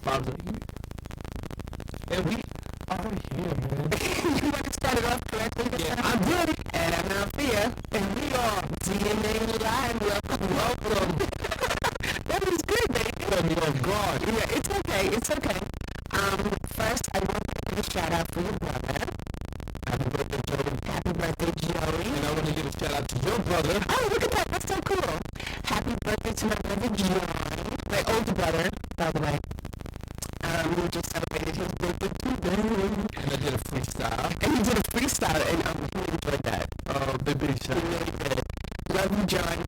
Bob's like, and we are here, man. You want to start it off correctly? Yeah, I'm Danny. And I'm Althea. And we are DNA Live. Welcome. That was good, baby. Put me on guard. Yeah, it's okay. It's okay. First, I want to give a shout out for your brother. Happy birthday, Joey. Happy birthday, Joey. And I want to give a shout out to your brother. Oh, look at that. That's so cool. Happy birthday to my brother, John. My older brother, by the way. We just celebrated his birthday today. And I did a freestyle. And he did a freestyle, and he enjoyed that. Oh, big shout He out. really did. Love you, John.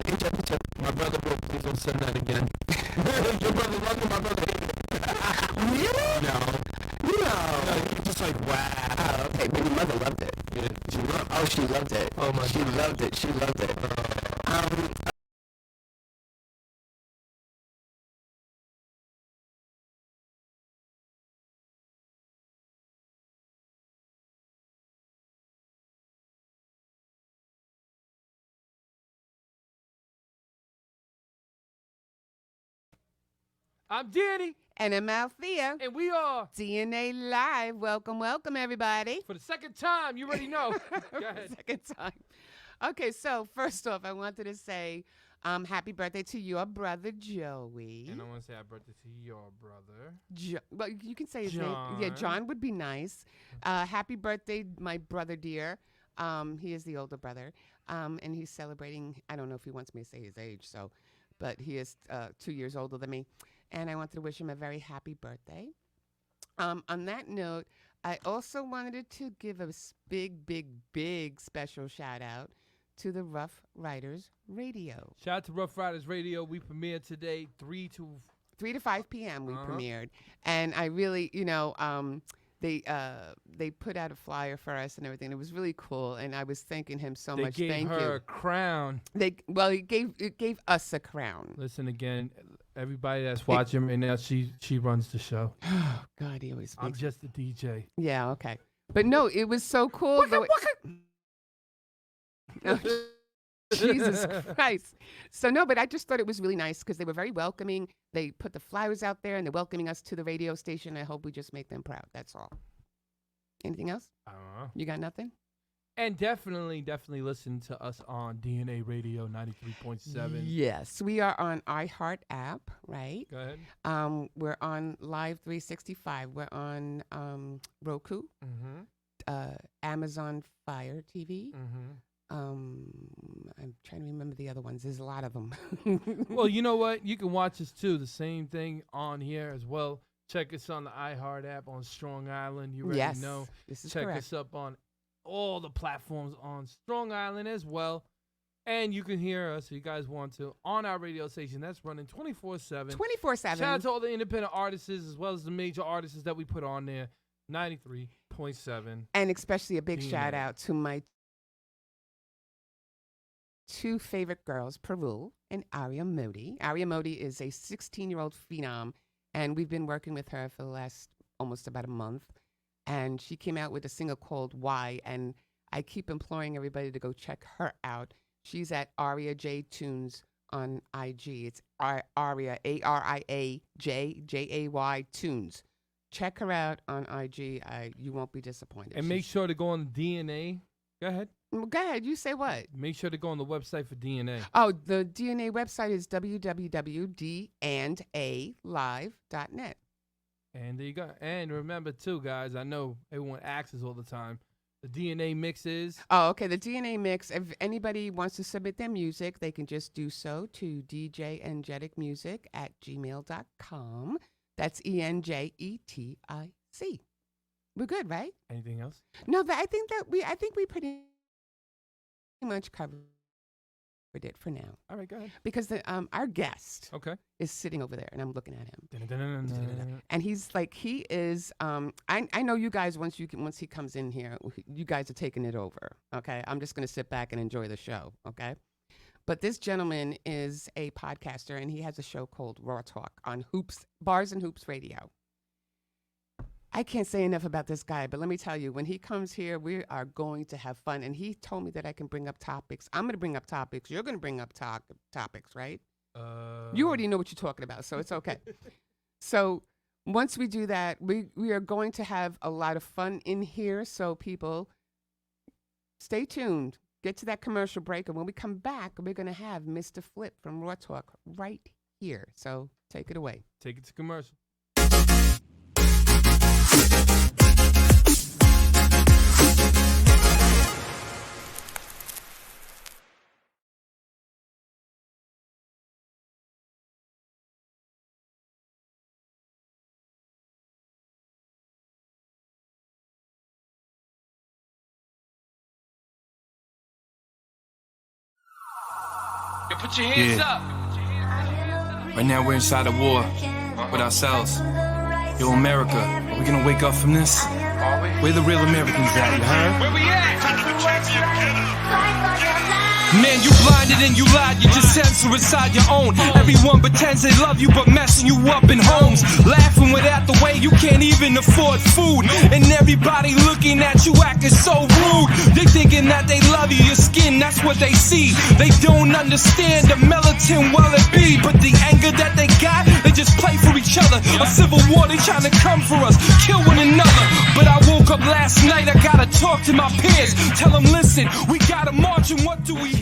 Enjoy the show. My brother wrote, please don't send that again. Your brother loved it, my brother hated it. Really? No. No. You're just like, wow. Oh, okay. But your mother loved it. Yeah. She loved it. Oh, my She God. loved it. She loved it. I'm Danny, And I'm Althea. and we are, DNA Live. Welcome, everybody. for the second time, you already know. Go ahead. Second time. Okay, so first off, I wanted to say happy birthday to your brother, Joey. And I want to say happy birthday to your brother. Well, you can say his name. Yeah, John. John would be nice. Happy birthday, my brother dear. He is the older brother, and he's celebrating. I don't know if he wants me to say his age, but he is 2 years older than me, and I wanted to wish him a very happy birthday. On that note, I also wanted to give a big special shout out to the Rough Riders Radio. Shout out to Rough Riders Radio. We premiered today, 3 to 3 to 5 p.m. we Uh-huh. premiered, and I really, they put out a flyer for us and everything. It was really cool, and I was thanking him so They much. gave Thank her you. a crown. It gave us a crown. Listen again, everybody that's watching right now, she runs the show. Oh God, he always I'm makes. just a DJ. Yeah, okay, but no, it was so cool. Oh, Jesus Christ. So no, but I just thought it was really nice because they were very welcoming. They put the flyers out there and they're welcoming us to the radio station. I hope we just make them proud. That's all. Anything else? You got nothing? And definitely listen to us on DNA Radio 93.7. Yes, we are on iHeart app, right? Go ahead. We're on Live 365. We're on Roku, Mm-hmm. Amazon Fire TV. Mm-hmm. I'm trying to remember the other ones. There's a lot of them. Well, you know what? You can watch us too. The same thing on here as well. Check us on the iHeart app on Strong Island. You already yes, know. this is Check correct. us up on all the platforms on Strong Island as well. And you can hear us if you guys want to on our radio station. That's running 24/7. 24/7. Shout out to all the independent artists as well as the major artists that we put on there. 93.7. And especially a big DNA. shout out to my two favorite girls, Perul and Arya Modi. Arya Modi is a 16-year-old phenom, and we've been working with her for the last almost about a month. And she came out with a single called Why, and I keep imploring everybody to go check her out. She's at Aria J Tunes on IG. It's Aria, ARIA Jay Tunes. Check her out on IG. You won't be disappointed. And make sure to go on DNA. Go ahead. Go ahead. You say what? Make sure to go on the website for DNA. Oh, the DNA website is www.dandalive.net. And there you go. And remember, too, guys, I know everyone asks us all the time. The DNA mix is. Oh, okay. The DNA mix. If anybody wants to submit their music, they can just do so to djangeticmusic@gmail.com. That's ENJETIC. We're good, right? Anything else? No, I think we pretty much covered it for now. All right, go ahead. Because our guest Okay. is sitting over there, and I'm looking at him. Dun-dun-dun-dun-dun. And he is. I know you guys. Once he comes in here, you guys are taking it over. Okay, I'm just gonna sit back and enjoy the show. Okay, but this gentleman is a podcaster, and he has a show called Raw Talk on Bars and Hoops Radio. I can't say enough about this guy, but let me tell you, when he comes here, we are going to have fun. And he told me that I can bring up topics. I'm going to bring up topics. You're going to bring up topics, right? You already know what you're talking about, so it's okay. So once we do that, we are going to have a lot of fun in here. So people, stay tuned. Get to that commercial break, and when we come back, we're going to have Mr. Flip from Raw Talk right here. So take it away. Take it to commercial. Put your hands up. Right now we're inside a war with ourselves. Yo, America, are we gonna wake up from this? Where the real Americans at, you heard? Where we at? Man, you blinded and you lied, you just censor inside your own. Everyone pretends they love you, but messing you up in homes. Laughing without the way you can't even afford food. And everybody looking at you acting so rude. They thinking that they love you, your skin, that's what they see. They don't understand the militant well it be. But the anger that they got, they just play for each other. A civil war, they trying to come for us, kill one another. But I woke up last night, I gotta talk to my peers. Tell them, listen, we gotta march and what do we hear?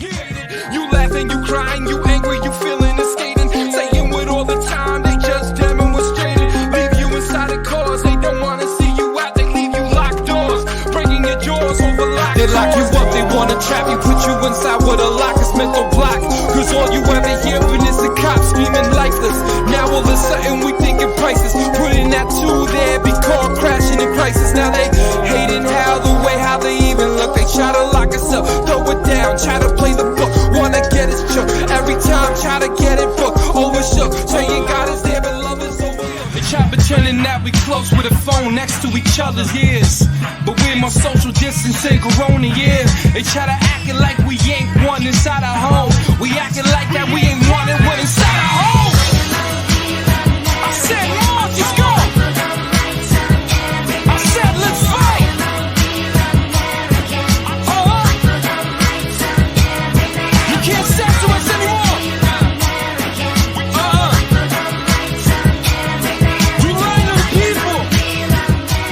You laughing, you crying, you angry, you feeling and skating. Saying with all the time, they just demonstrated. Leave you inside the cars, they don't wanna see you out, they leave you locked doors. Breaking your jaws over locked doors. They lock you up, they wanna trap you, put you inside with a lock, it's mental block. Cause all you ever hear is the cops screaming lifeless. Now all of a sudden we thinking prices. Putting that two there, be caught crashing in crisis. Now they hating how they even look. They try to lock us up, throw it down, try to play the book. Wanna get us shook, every time try to get it booked. Overshook, saying God is there but love is overlooked. They try pretending that we close with a phone next to each other's ears. But we're more social distancing corona years. They try to acting like we ain't one inside our home. We acting like that we ain't one and one inside our home. I said, March, let's go. I said, let's fight. You can't censor us anymore. We lying to the people.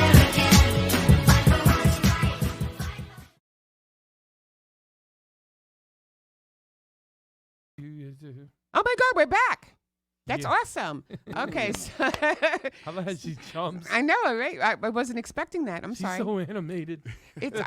Oh my God, we're back. That's Yeah. awesome. Okay, so How about she jumps? I know, right? I wasn't expecting that. I'm She's sorry. so animated. It's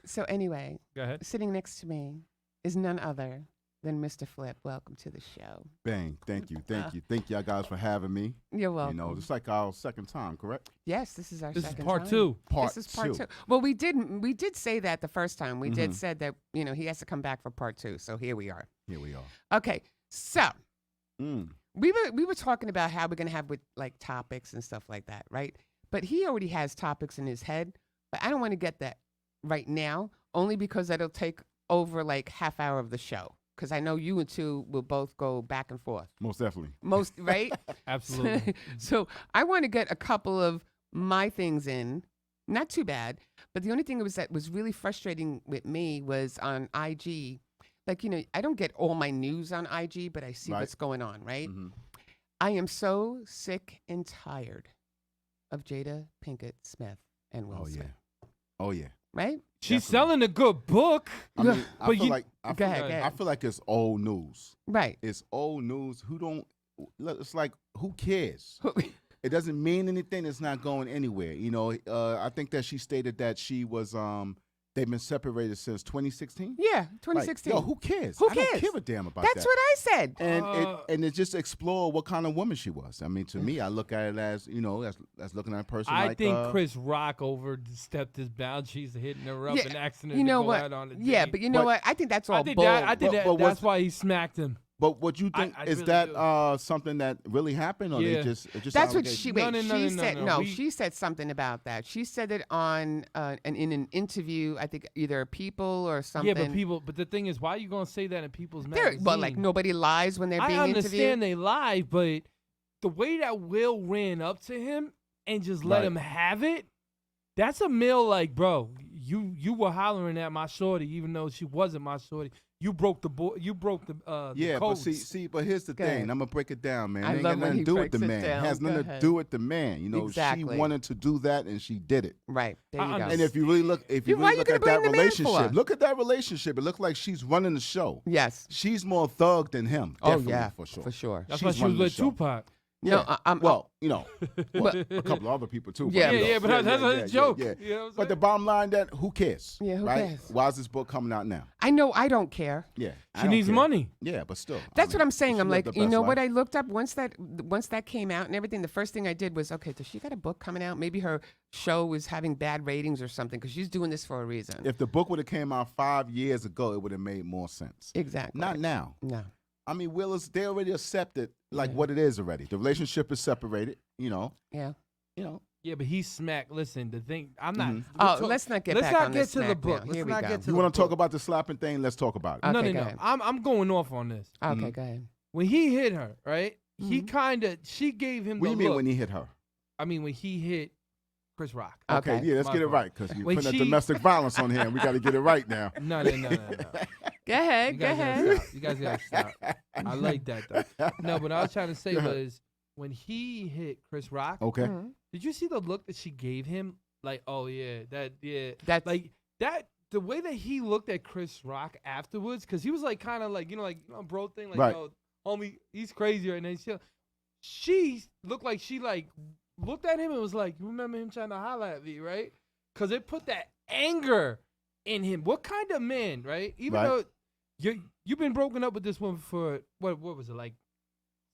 so anyway, Go ahead. sitting next to me is none other than Mr. Flip. Welcome to the show. Bang. Thank you. Thank y'all guys for having me. You're welcome. You know, it's like our second time, correct? Yes, this is our This is second part time. two. Part This is part two. two. Well, we did say that the first time. We did Mhm. said that he has to come back for part two. So here we are. Here we are. Okay, so Mm. we were talking about how we're gonna have with like topics and stuff like that, right? But he already has topics in his head. But I don't want to get that right now, only because that'll take over like half hour of the show. Because I know you and two will both go back and forth. Most definitely. Most right. Absolutely. So I want to get a couple of my things in. Not too bad, but the only thing that was really frustrating with me was on IG. Like, I don't get all my news on IG, but I see Right. what's going on, right? Mhm. I am so sick and tired of Jada Pinkett Smith and Will Oh yeah. Smith, Oh yeah. right? She's Definitely. selling a good book. I mean, I But feel you- like I Go feel, ahead, like, go I ahead. feel like it's old news. Right. It's old news. It's like who cares? It doesn't mean anything. It's not going anywhere. I think that she stated that she was they've been separated since 2016. Yeah, Like, 2016. yo, who cares? Who I don't cares? give a damn about That's that. what I said. And it just explore what kind of woman she was. I mean, to me, I look at it as as looking at a person I like think Chris Rock overstepped his boundaries, hitting her up Yeah, and asking her you know to go what? out on a Yeah, date. but you know But- what? I think that's all I think bull. that But that's what's- why he smacked him. But what you think I is really that do. Something that really happened, or Yeah. they just it's just That's what allegations? she No, wait. no, no, She no, said no, no. we- She said something about that. She said it on in an interview. I think either People or something. Yeah, but the thing is, why are you gonna say that in People's They're, magazine? well, like nobody lies when they're I being interviewed. understand they lie, but the way that Will ran up to him and just let Right. him have it, that's a meal like, bro, you were hollering at my shorty, even though she wasn't my shorty. You broke the Yeah, but codes. but here's the Go thing. ahead. I'm gonna break it down, man. I It ain't love got when nothing he to do with breaks the it man. down. It has Go nothing to ahead. do with the man. You know, Exactly. she wanted to do that and she did it. Right. There you I go. understand. And if you really look, Why you look gonna at that bring the man for? relationship, look at that relationship. It looks like she's running the show. Yes. She's more thug than him. Oh, Definitely, yeah. for sure. For sure. That's she's why she was running the with show. Tupac. No, Yeah. Well, you know, But- a couple of other people too. Yeah, you Yeah, know. yeah, but that's a joke. Yeah. You know what I'm But the saying? bottom line, that who cares? Yeah, who right? cares? Why is this book coming out now? I know I don't care. Yeah, I She don't needs care. money. Yeah, but still, That's what I'm saying. she I'm lived like, the you best know life. what I looked up once that came out and everything. The first thing I did was, okay, does she got a book coming out? Maybe her show was having bad ratings or something because she's doing this for a reason. If the book would have came out 5 years ago, it would have made more sense. Exactly. Not now. No. I mean, they already accepted like Yeah. what it is already. The relationship is separated. You know. Yeah. Yeah, but he smacked. Listen, the thing, I'm not. Mhm. Oh, let's not get let's back not on get this to the smack book. now. Let's Here we not go. get to You the want to talk book. about the slapping thing? Let's talk about it. Okay, No, go no. ahead. I'm going off on this. Okay, Mhm. go ahead. When he hit her, right? He Mhm. kind of, she gave him What do the you mean look. when he hit her? I mean, when he hit Chris Rock. Okay. Yeah, let's My get it fault. right because you're When putting that she- domestic violence on here, and we got to get it right now. No. Go You ahead. Go guys ahead. gotta stop. You guys gotta stop. I like that though. No, but what I was trying to say Go ahead. was when he hit Chris Rock, Okay. Mhm. did you see the look that she gave him? Like, oh yeah, That's like that. The way that he looked at Chris Rock afterwards, because he was like kind of like bro thing, like Right. yo, homie, he's crazy right now. She looked like she like looked at him and was like, you remember him trying to holler at me, right? Because it put that anger in him. What kind of man, right? Even Right. though you've been broken up with this woman for what was it, like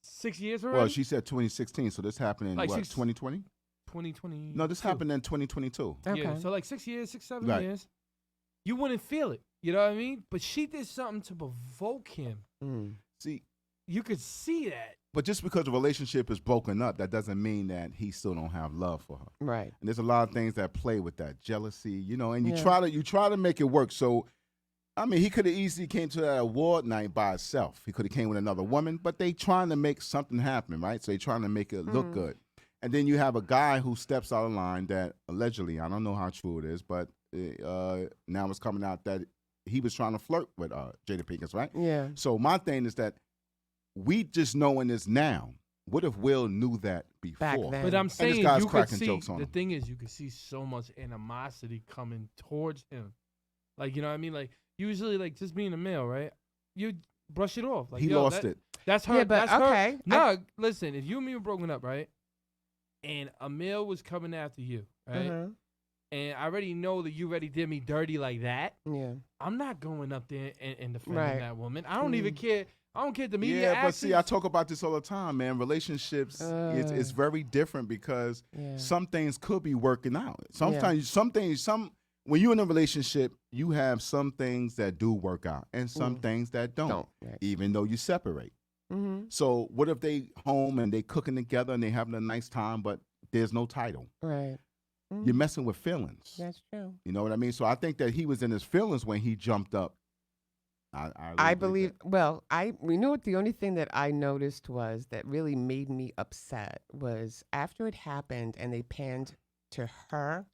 6 years already? Well, she said 2016, so this happened in Like what, 6 2020? 2020. No, this happened in 2022. Okay. Yeah, so like 6 years, 7 Right. years. You wouldn't feel it. You know what I mean? But she did something to provoke him. Mm. See, You could see that. but just because the relationship is broken up, that doesn't mean that he still don't have love for her. Right. And there's a lot of things that play with that jealousy, you know. And you Yeah. try to make it work. So, I mean, he could have easily came to that award night by himself. He could have came with another woman, but they trying to make something happen, right? So they trying to make it look Mhm. good. And then you have a guy who steps out of line that allegedly, I don't know how true it is, but now it's coming out that he was trying to flirt with Jada Pinkett, right? Yeah. So my thing is that we just knowing this now. What if Will knew that before? Back then. But I'm this saying guy's you could cracking see, jokes on the him. thing is, you could see so much animosity coming towards him. Like, you know what I mean? Like, usually, like, just being a male, right? You brush it off. Like, He yo, lost that- it. That's her. Yeah, but that's her. okay. No, listen, if you and me were broken up, right? And a male was coming after you, right? Mhm. And I already know that you already did me dirty like that. Yeah. I'm not going up there and defending Right. that woman. I don't even care. I don't care the media. Yeah, but see, I actions. talk about this all the time, man. Relationships, it's very different because Yeah. some things could be working out. Sometimes, when you're in a relationship, you have some things that do work out and some things that don't, Right. even though you separate. Mm-hmm. So what if they home and they cooking together and they having a nice time, but there's no title? Right. You're messing with feelings. That's true. You know what I mean? So I think that he was in his feelings when he jumped up. I really believe. that. Well, you know what? The only thing that I noticed was that really made me upset was after it happened and they panned to her.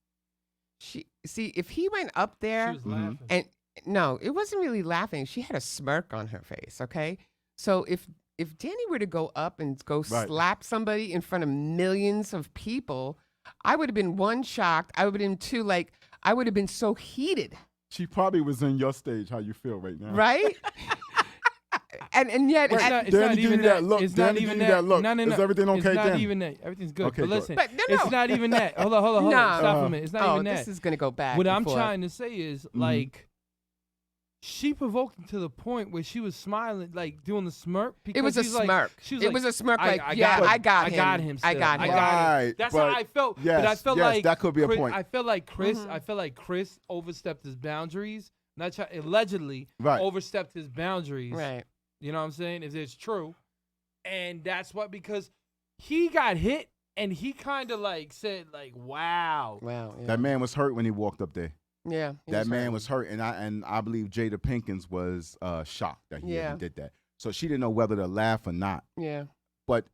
If he went up She there was laughing. and no, it wasn't really laughing. She had a smirk on her face. Okay, so if Danny were to go up and go Right. slap somebody in front of millions of people, I would have been one shocked. I would have been two like I would have been so heated. She probably was in your stage, how you feel right now. Right? and yet, It's at- not, it's Danny not give even you that look. It's Danny not give even you that. that look. No, no, Is no. everything okay, It's not Danny? even that. Everything's good. Okay, but good. listen, But no, it's no. not even that. Hold on. No. Stop for a minute. It's not even this that. is gonna go back. What and I'm forth. trying to say is, like, she provoked him to the point where she was smiling, like doing the smirk. Because It was a she's like- smirk. she was It like, was a smirk. I Like, got yeah, him. I got I him. got him. I Still. got I him. got him. Right, That's but how I felt. yes, but I felt yes, like that could be a Chris, point. I felt like Chris. Mhm. I felt like Chris overstepped his boundaries. Allegedly Right. overstepped his boundaries. Right. You know what I'm saying? If it's true. And that's what, because he got hit and he kind of like said like, wow. Wow. Yeah. That man was hurt when he walked up there. Yeah. he That man hurt. was hurt, and I believe Jada Pinkins was shocked that he Yeah. even did that. So she didn't know whether to laugh or not. Yeah. But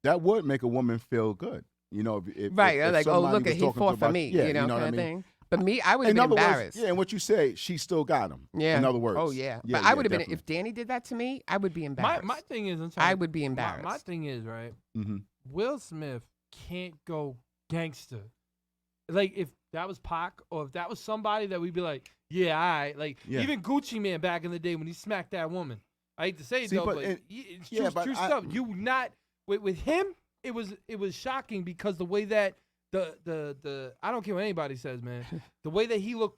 that would make a woman feel good, you know. If Right. if like, oh, somebody look was at he talking fought to for about- me. Yeah, you know, what kind I of mean? thing. But me, I would have In been other embarrassed. words, yeah, and what you say, she still got him. Yeah. In other words. Oh yeah. Yeah, But I yeah, would have been definitely. if Danny did that to me. I would be embarrassed. My thing is, I would be embarrassed. My thing is, right? Mm-hmm. Will Smith can't go gangster. Like if that was Pac or if that was somebody that we'd be like, yeah, all right. Like Yeah. even Gucci Man back in the day when he smacked that woman. I hate to say it See, though, but but it- it's yeah, true, but true I- stuff. You not with him. It was shocking because the way that the I don't care what anybody says, man. The way that he looks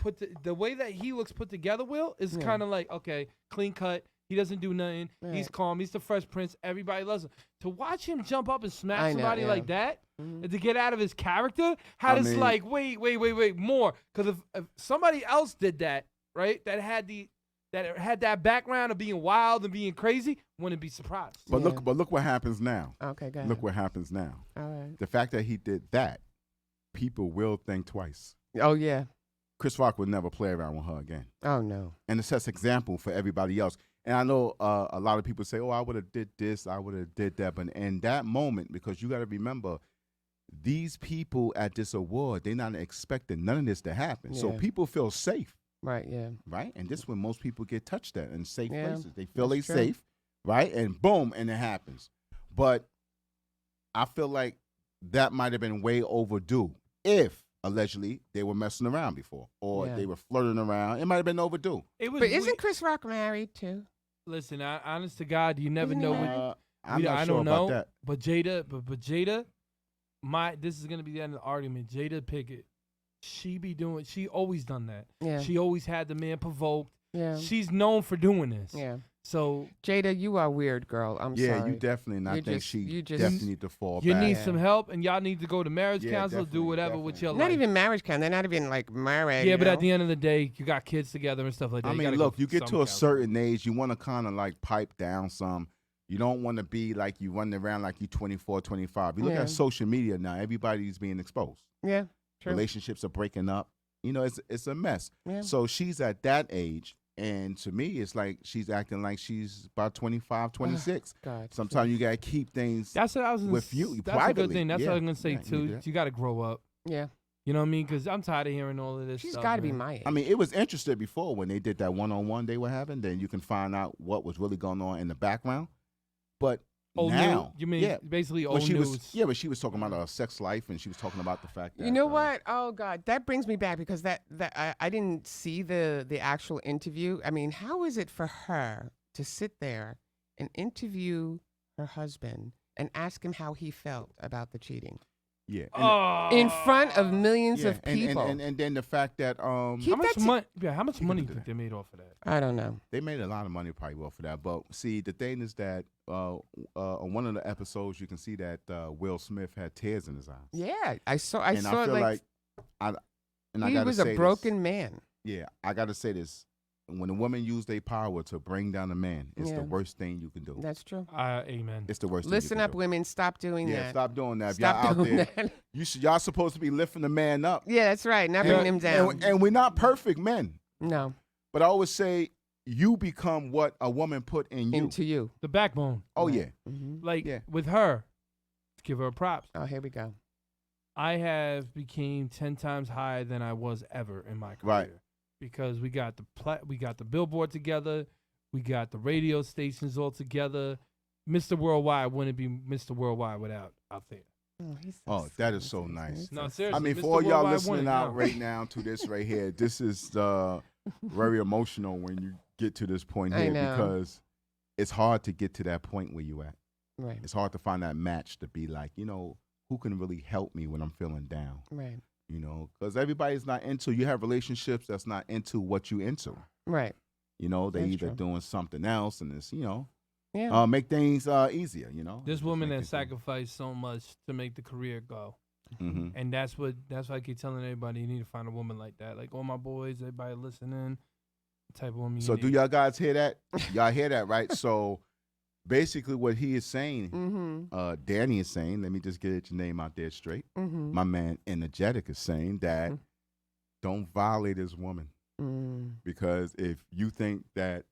put together, Will, is Yeah. kind of like okay, clean cut. He doesn't do nothing. He's Right. calm. He's the Fresh Prince. Everybody loves him. To watch him jump up and smack I know, somebody yeah. like that, Mhm. and to get out of his character, how I does mean- like wait more? Because if somebody else did that, right, that had that background of being wild and being crazy, wouldn't be surprised. But Yeah. look what happens now. Okay, go ahead. Look what happens now. All right. The fact that he did that, people will think twice. Oh yeah. Chris Rock would never play around with her again. Oh no. And it sets example for everybody else. And I know a lot of people say, "Oh, I would have did this, I would have did that," but in that moment, because you got to remember, these people at this award, they're not expecting none of this to happen. So Yeah. people feel safe, Right. Yeah. right? And this is when most people get touched at in safe Yeah, places. They feel they that's true. safe, right? And boom, and it happens. But I feel like that might have been way overdue if allegedly they were messing around before or Yeah. they were flirting around. It might have been overdue. It was. But isn't Chris Rock married too? Listen, honest to God, you never Isn't know. he What, married? I'm not I sure don't about know. that. But Jada, this is gonna be the end of the argument. Jada Pickett, she always done that. Yeah. She always had the man provoked. Yeah. She's known for doing this. Yeah. So Jada, you are weird, girl. I'm Yeah, sorry. you definitely. And I You think just- she you just- definitely need to fall you back. need Yeah. some help, and y'all need to go to marriage Yeah, counsel, do definitely, whatever with definitely. your Not life. even marriage count. They're not even like married. Yeah, you but know? at the end of the day, you got kids together and stuff like that. I You mean, gotta look, go you through get some to a counsel. certain age, you want to kind of like pipe down some. You don't want to be like you running around like you 24, 25. You look Yeah. at social media now, everybody's being exposed. Yeah. True. Relationships are breaking up. You know, it's a mess. Yeah. So she's at that age. And to me, it's like she's acting like she's about 25, 26. God. Sometimes you got to keep things. That's what I was gonna with you, That's a good privately. thing. That's what I was Yeah, gonna say yeah, you too. do that. You got to grow up. Yeah. You know what I mean? Because I'm tired of hearing all of this. She's stuff, got to be man. my age. I mean, it was interesting before when they did that one-on-one they were having. Then you can find out what was really going on in the background. But Old now, news. You mean yeah, basically when old she news? but she was talking about her sex life, and she was talking about the fact that You know what? Oh God, that brings me back because that I didn't see the actual interview. I mean, how is it for her to sit there and interview her husband and ask him how he felt about the cheating Yeah, in front of millions yeah, of people? and then the fact that Keep How much that to- money? Yeah, how much You money can do do you think they made off of that? I don't know. they made a lot of money probably off of that. But see, the thing is that on one of the episodes, you can see that Will Smith had tears in his eyes. Yeah, I saw. and I feel like I he gotta was say a this. broken man. Yeah, I got to say this. When a woman use their power to bring down a man, it's Yeah. the worst thing you can do. That's true. Amen. It's the worst Listen thing you up, can women. Stop doing do. Yeah, that. stop doing that. If Stop y'all out doing there, that. y'all supposed to be lifting the man up. Yeah, that's right. Not bringing him down. And we're not perfect men. No, But I always say you become what a woman put in you. into you. The backbone. Oh, Right. yeah. Mm-hmm. Like Yeah. with her, give her props. Oh, here we go. I have became 10 times higher than I was ever in my career. Right. Because we got the billboard together, we got the radio stations all together. Mr. Worldwide wouldn't be Mr. Worldwide without out there. Oh, he's so Oh, that is sweet. so He's nice. No, so seriously. I mean, Mr. for all y'all Worldwide listening won it out now. right now to this right here, this is very emotional when you get to this point I here know. because it's hard to get to that point where you at. Right, It's hard to find that match to be like, who can really help me when I'm feeling down? right, Because everybody's not into, you have relationships that's not into what you into. right. They That's either true. doing something else and it's, Yeah. make things easier, This Just woman make has it simple. sacrificed so much to make the career go. Mhm. And that's why I keep telling everybody you need to find a woman like that. Like all my boys, everybody listening, the type of woman you So need. do y'all guys hear that? Y'all hear that, right? So basically what he is saying, Mm-hmm. Danny is saying, let me just get your name out there straight. Mm-hmm. My man Energetic is saying that don't violate this woman Mm. because if you think that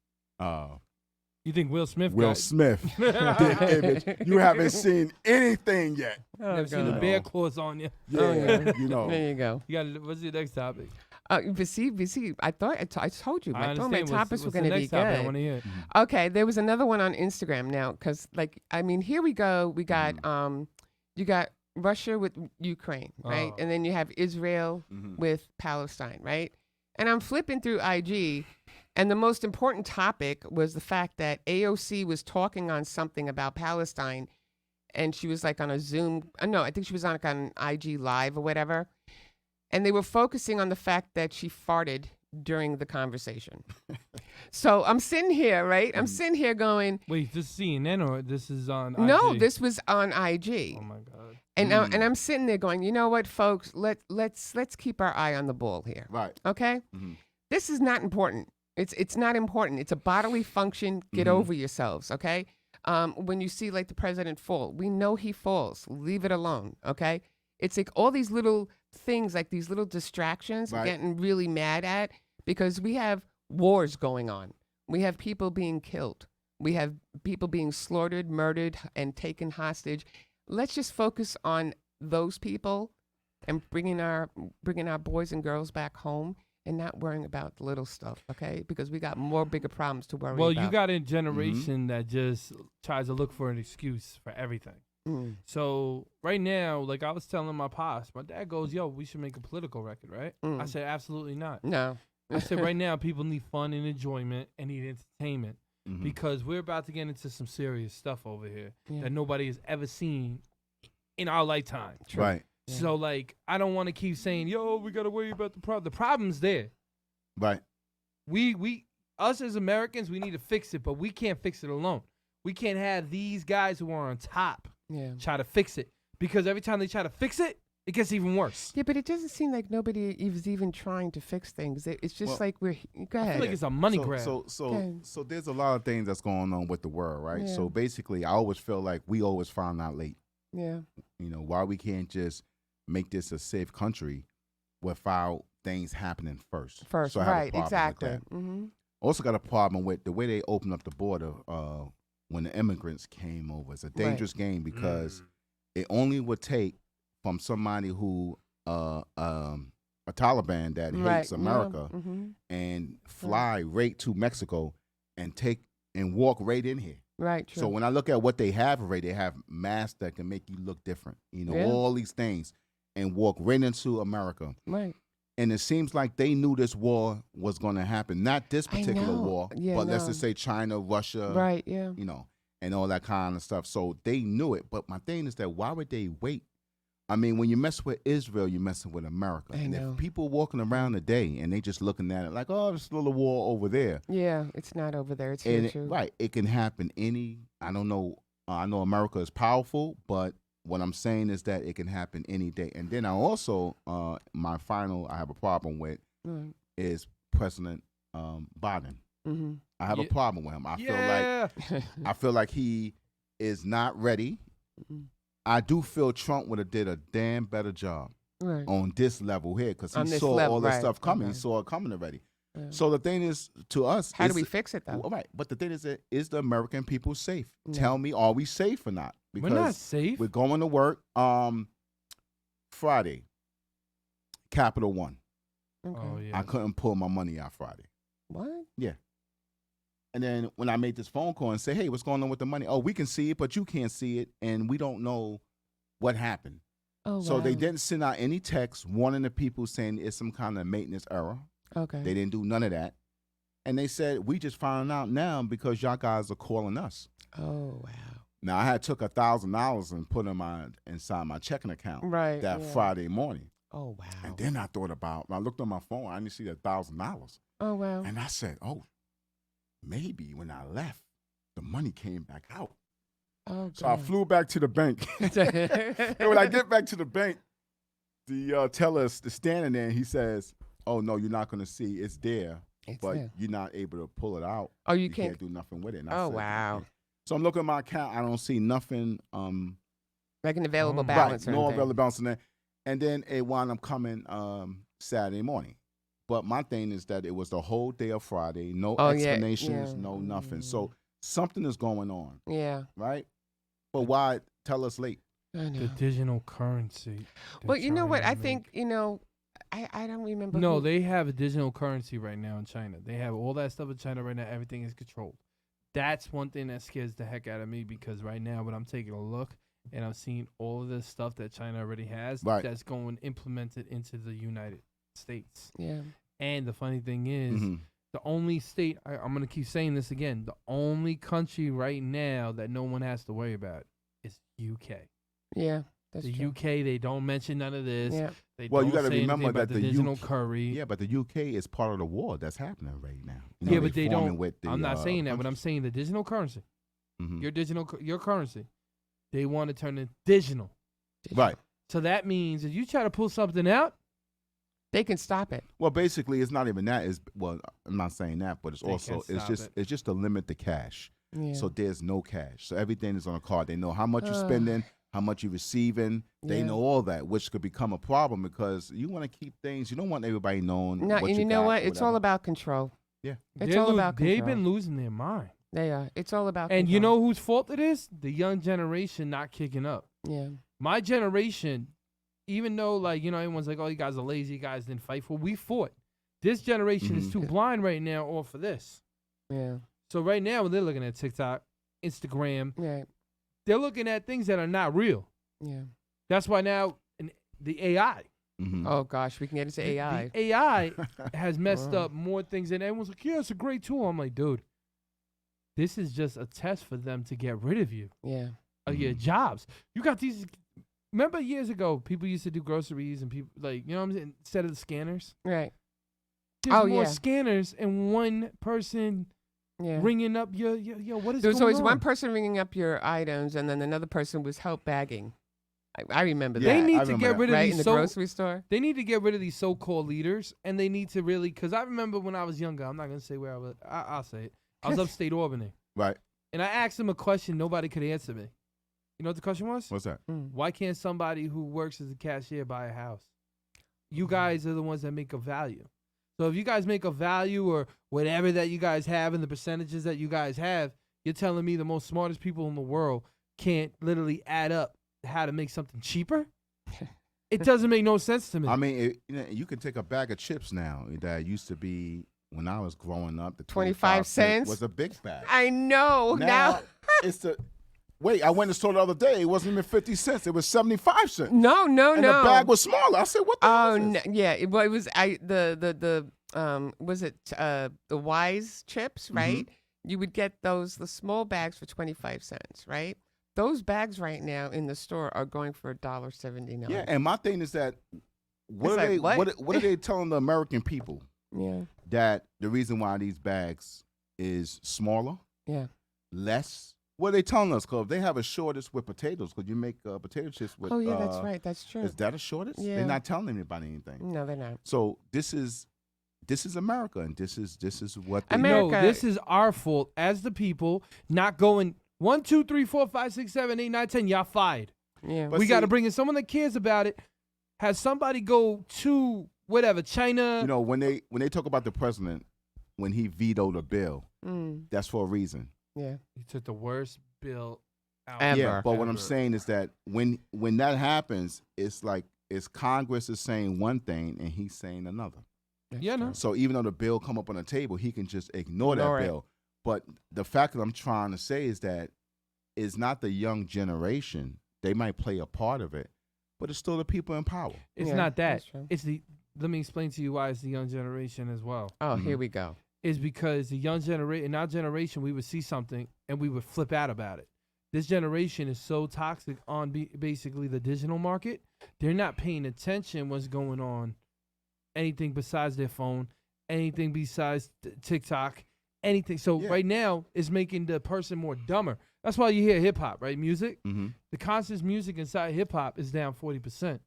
You think Will Smith Will got Smith did image, you haven't seen anything yet. Oh, never seen the God. bear claws on you? Yeah, Oh, yeah. you know. There you go. You got what's your next topic? But see, I thought I told you. I thought my understand. topics were What's the going to be next topic? I good. want to hear. Okay, there was another one on Instagram now, because here we go. We got you got Russia with Ukraine, right? Oh. And then you have Israel with Palestine, right? And I'm flipping through IG, and the most important topic was the fact that AOC was talking on something about Palestine, and she was like on a Zoom. No, I think she was on IG Live or whatever, and they were focusing on the fact that she farted during the conversation. So I'm sitting here, right? I'm sitting here going, Wait, this is CNN or this is on no, IG? this was on IG. Oh my God. And I'm sitting there going, you know what, folks, let's keep our eye on the ball here. Right. Okay? This is not important. It's not important. It's a bodily function. Get over yourselves, okay? When you see like the president fall, we know he falls. Leave it alone, okay? It's like all these little things, like these little distractions, I'm Right. getting really mad at, because we have wars going on. We have people being killed. We have people being slaughtered, murdered, and taken hostage. Let's just focus on those people and bringing our boys and girls back home, and not worrying about the little stuff, okay? Because we got more bigger problems to worry Well, about. you got a generation that just tries to look for an excuse for everything. So right now, like I was telling my pops, my dad goes, "Yo, we should make a political record, right?" I said, "Absolutely not." No. I said, "Right now, people need fun and enjoyment and need entertainment Mm-hmm. because we're about to get into some serious stuff over here Yeah. that nobody has ever seen in our lifetime." Right. So like, I don't want to keep saying, "Yo, we gotta worry about the problem." The problem's there. Right. Us as Americans, we need to fix it, but we can't fix it alone. We can't have these guys who are on top Yeah. try to fix it, because every time they try to fix it, it gets even worse. Yeah, but it doesn't seem like nobody is even trying to fix things. It's just Well, like go I ahead. feel like it's a money so, grab. So there's a lot of things that's going on with the world, right? Yeah. So basically, I always feel like we always found out late. Yeah. You know, why we can't just make this a safe country without things happening first. First, So I have a right, problem with exactly. that. Mm-hmm. Also got a problem with the way they opened up the border when the immigrants came over. It's a dangerous game because it only would take from somebody who a Taliban that hates America and fly right to Mexico and walk right in here. Right. True. So when I look at what they have already, they have masks that can make you look different. You know, Yeah. all these things, and walk right into America. right. And it seems like they knew this war was going to happen. Not this I particular know. war, Yeah, but let's no. just say China, Russia, Right. Yeah. you know, and all that kind of stuff. So they knew it. But my thing is that why would they wait? I mean, when you mess with Israel, you're messing with America. I and know. if people walking around today and they just looking at it like, oh, there's a little war over there. Yeah. It's not over there. It's And here too. right, it can happen I don't know. I know America is powerful, but what I'm saying is that it can happen any day. And then I also, I have a problem with Right. is President Biden. Mm-hmm. I have a Yeah. problem with him. I feel like he is not ready. Mhm. I do feel Trump would have did a damn better job Right. on this level here because On he this saw level, all this right, stuff coming. okay. He saw it coming already. Yeah. So the thing is, to us, How do is- we fix it though? Well, right, but the thing is the American people safe? No. Tell me, are we safe or not? We're not safe. we're going to work. Friday, Capital One. Okay. Oh yeah. I couldn't pull my money out Friday. What? And then when I made this phone call and say, hey, what's going on with the money? Oh, we can see it, but you can't see it, and we don't know what happened. Oh. So they wow. didn't send out any text warning the people saying it's some kind of maintenance error. Okay. They didn't do none of that. And they said, we just found out now because y'all guys are calling us. Oh wow. Now, I had took $1,000 and put inside my checking account Right. that yeah. Friday morning. Oh wow. And then I thought when I looked on my phone, I didn't see that $1,000. Oh wow. And I said, oh, maybe when I left, the money came back out. Oh. So I flew back to the bank. And when I get back to the bank, the teller is standing there and he says, oh, no, you're not going to see. It's there, but you're not able to pull it out. Oh, you You can't. can't do nothing with it. And I Oh said, wow. "Okay." So I'm looking at my account. I don't see nothing. Like an available Right, balance. Right, or no anything. available balance in there. And then it wound up coming Saturday morning. But my thing is that it was the whole day of Friday. No Oh, yeah, explanations, yeah. no nothing. So something is going on, Yeah. right? But why tell us late? I know. The digital currency. Well, they're you know what? trying I to think, I don't remember. No, who- they have a digital currency right now in China. They have all that stuff in China right now. Everything is controlled. That's one thing that scares the heck out of me because right now when I'm taking a look and I'm seeing all of this stuff that China already has Right. that's going implemented into the United States. Yeah. And the funny thing is, Mhm. the only state, I'm going to keep saying this again, the only country right now that no one has to worry about is UK. Yeah. That's The true. UK, they don't mention none of this. Yeah. They Well, you don't gotta say anything remember about that the the digital UK curry. Yeah, but the UK is part of the war that's happening right now. You Yeah, know, but they forming don't. with the, I'm not saying that, but I'm countries. saying the digital currency, Mhm. your currency, they want to turn it digital. Right. So that means if you try to pull something out, They can stop it. Well, basically, it's not even that. Is well, I'm not saying that, but it's They also can't stop it. it's just to limit the cash. Yeah. So there's no cash. So everything is on a card. They know how much you're Ugh. spending, how much you're receiving. They Yeah. know all that, which could become a problem because you want to keep things. You don't want everybody knowing. No, what and you know got what? or It's all whatever. about control. Yeah. It's all about they've control. been losing their mind. They are. It's all about And you control. know whose fault it is? The young generation not kicking up. Yeah. My generation, even though like everyone's like, oh, you guys are lazy, you guys didn't fight for. We fought. This generation is Mhm. too blind right now, all for this. Yeah. So right now, when they're looking at TikTok, Instagram, Right. they're looking at things that are not real. Yeah. That's why now the AI, Mhm. Oh gosh, we can get into the AI. AI has messed Wow. up more things, and everyone's like, yeah, it's a great tool. I'm like, dude, this is just a test for them to get rid of you, Yeah. of your jobs. You got these. Remember years ago, people used to do groceries and people like, what I'm saying, instead of the scanners. Right. There's Oh, more yeah. scanners and one person Yeah. ringing up your what is There was going always on? one person ringing up your items, and then another person was help bagging. I remember Yeah, They that. need I to remember get that. rid of Right these in the so grocery store. they need to get rid of these so-called leaders, and they need to really, because I remember when I was younger, I'm not going to say where I was, I'll say it. I was upstate Albany, Right. and I asked them a question nobody could answer me. You know what the question was? What's that? Why can't somebody who works as a cashier buy a house? You guys are the ones that make a value. So if you guys make a value or whatever that you guys have and the percentages that you guys have, you're telling me the most smartest people in the world can't literally add up how to make something cheaper? It doesn't make no sense to me. I mean, you can take a bag of chips now that used to be when I was growing up. The 25 cents? was a big bag. I know. Now. it's the wait. I went to the store the other day. It wasn't even 50 cents. It was 75 cents. No. and the bag was smaller. I said, "What the hell Oh is no, this?" yeah. Well, it was was it the Wise chips, right? You would get the small bags for 25 cents, right? Those bags right now in the store are going for $1.79. Yeah, and my thing is that what It's are like, they what? what are they telling the American people Yeah. that the reason why these bags is smaller, Yeah. less? What are they telling us? Because they have a shortage with potatoes. Because you make potato chips with. Oh yeah, that's right. That's true. Is that a shortage? Yeah. They're not telling anybody anything. No, they're not. So this is America, and this is what they America- No, this is our fault as the people not going 1, 2, 3, 4, 5, 6, 7, 8, 9, 10. Y'all fired. Yeah. But We got to see- bring in someone that cares about it. Have somebody go to whatever China. You know, when they talk about the president when he vetoed a bill, that's for a reason. Yeah. He took the worst bill out. Ever. Yeah, but what I'm Ever. saying is that when that happens, it's like Congress is saying one thing and he's saying another. Yeah, no. So even though the bill come up on the table, he can just ignore that Ignore it. bill. But the fact that I'm trying to say is that it's not the young generation. They might play a part of it, but it's still the people in power. It's Yeah, not that. that's true. It's the. Let me explain to you why it's the young generation as well. Oh, here we go. Is because the young generation, in our generation, we would see something and we would flip out about it. This generation is so toxic on basically the digital market. They're not paying attention what's going on, anything besides their phone, anything besides TikTok, anything. So Yeah. right now, it's making the person more dumber. That's why you hear hip hop, right? Music. Mm-hmm. The conscious music inside hip hop is down 40%.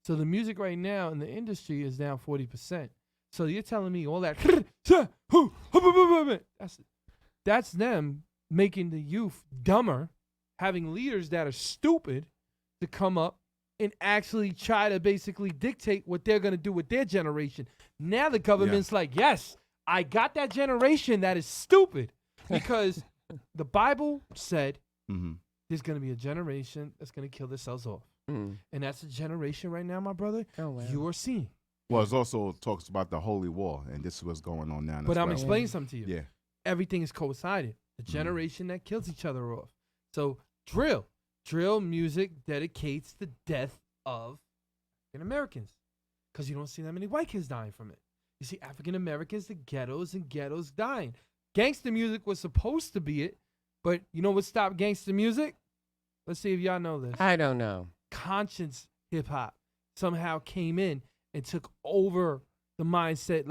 So the music right now in the industry is down 40%. So you're telling me all that that's them making the youth dumber, having leaders that are stupid to come up and actually try to basically dictate what they're going to do with their generation. Now the government's like, yes, I got that generation that is stupid because the Bible said Mm-hmm. there's going to be a generation that's going to kill themselves off. Mm. And that's a generation right now, my brother, Oh wow. you are seeing. Well, it also talks about the Holy War, and this is what's going on now. But as I'm well. explaining something to you. Yeah. Everything is coincided. The Mhm. generation that kills each other off. So drill music dedicates the death of African Americans, because you don't see that many white kids dying from it. You see African Americans, the ghettos and ghettos dying. Gangster music was supposed to be it, but you know what stopped gangster music? Let's see if y'all know this. I don't know. Conscious hip hop somehow came in and took over the mindset,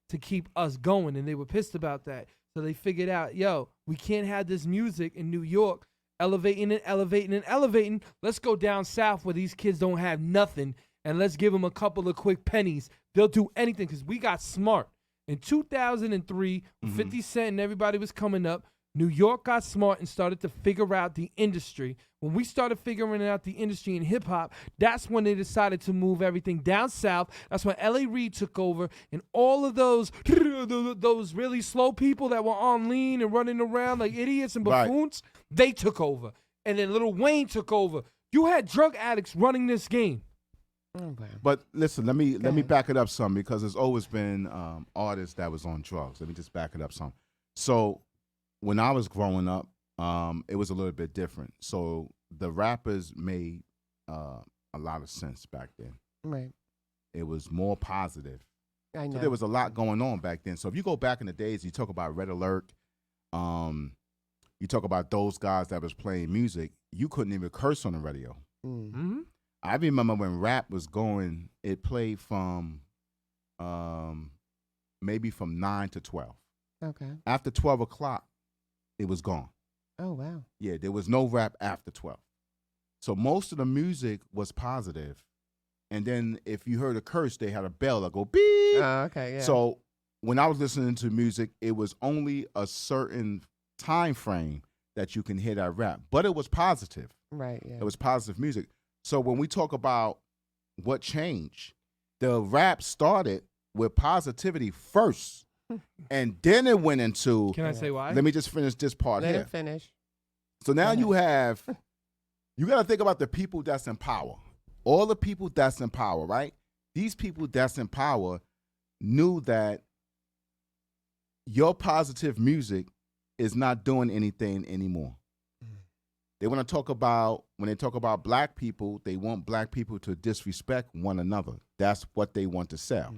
to keep us going, and they were pissed about that. So they figured out, yo, we can't have this music in New York elevating and elevating and elevating. Let's go down south where these kids don't have nothing, and let's give them a couple of quick pennies. They'll do anything, because we got smart. In 2003, when 50 Cent and everybody was coming up, New York got smart and started to figure out the industry. When we started figuring out the industry in hip hop, that's when they decided to move everything down south. That's when L.A. Reid took over, and all of those really slow people that were on lean and running around like idiots and buffoons, they took over. And then Lil Wayne took over. You had drug addicts running this game. Okay. But listen, let me ahead. back it up some, because there's always been artists that was on drugs. Let me just back it up some. So when I was growing up, it was a little bit different. So the rappers made a lot of sense back then. Right. It was more positive. I know. So there was a lot going on back then. So if you go back in the days, you talk about Red Alert, you talk about those guys that was playing music, you couldn't even curse on the radio. Mm. Mm-hmm. I remember when rap was going, it played from maybe from 9 to 12. Okay. After 12 o'clock, it was gone. Oh, wow. Yeah, there was no rap after 12. So most of the music was positive. And then if you heard a curse, they had a bell that go beep. Okay, yeah. So when I was listening to music, it was only a certain time frame that you can hear that rap. But it was positive. Right, yeah. It was positive music. So when we talk about what changed, the rap started with positivity first. And then it went into, Can I say why? let me just finish this part Let here. him finish. So now Go you have, you got to think about the people that's in power. All the people that's in power, right? These people that's in power knew that your positive music is not doing anything anymore. They want to talk about, when they talk about black people, they want black people to disrespect one another. That's what they want to sell,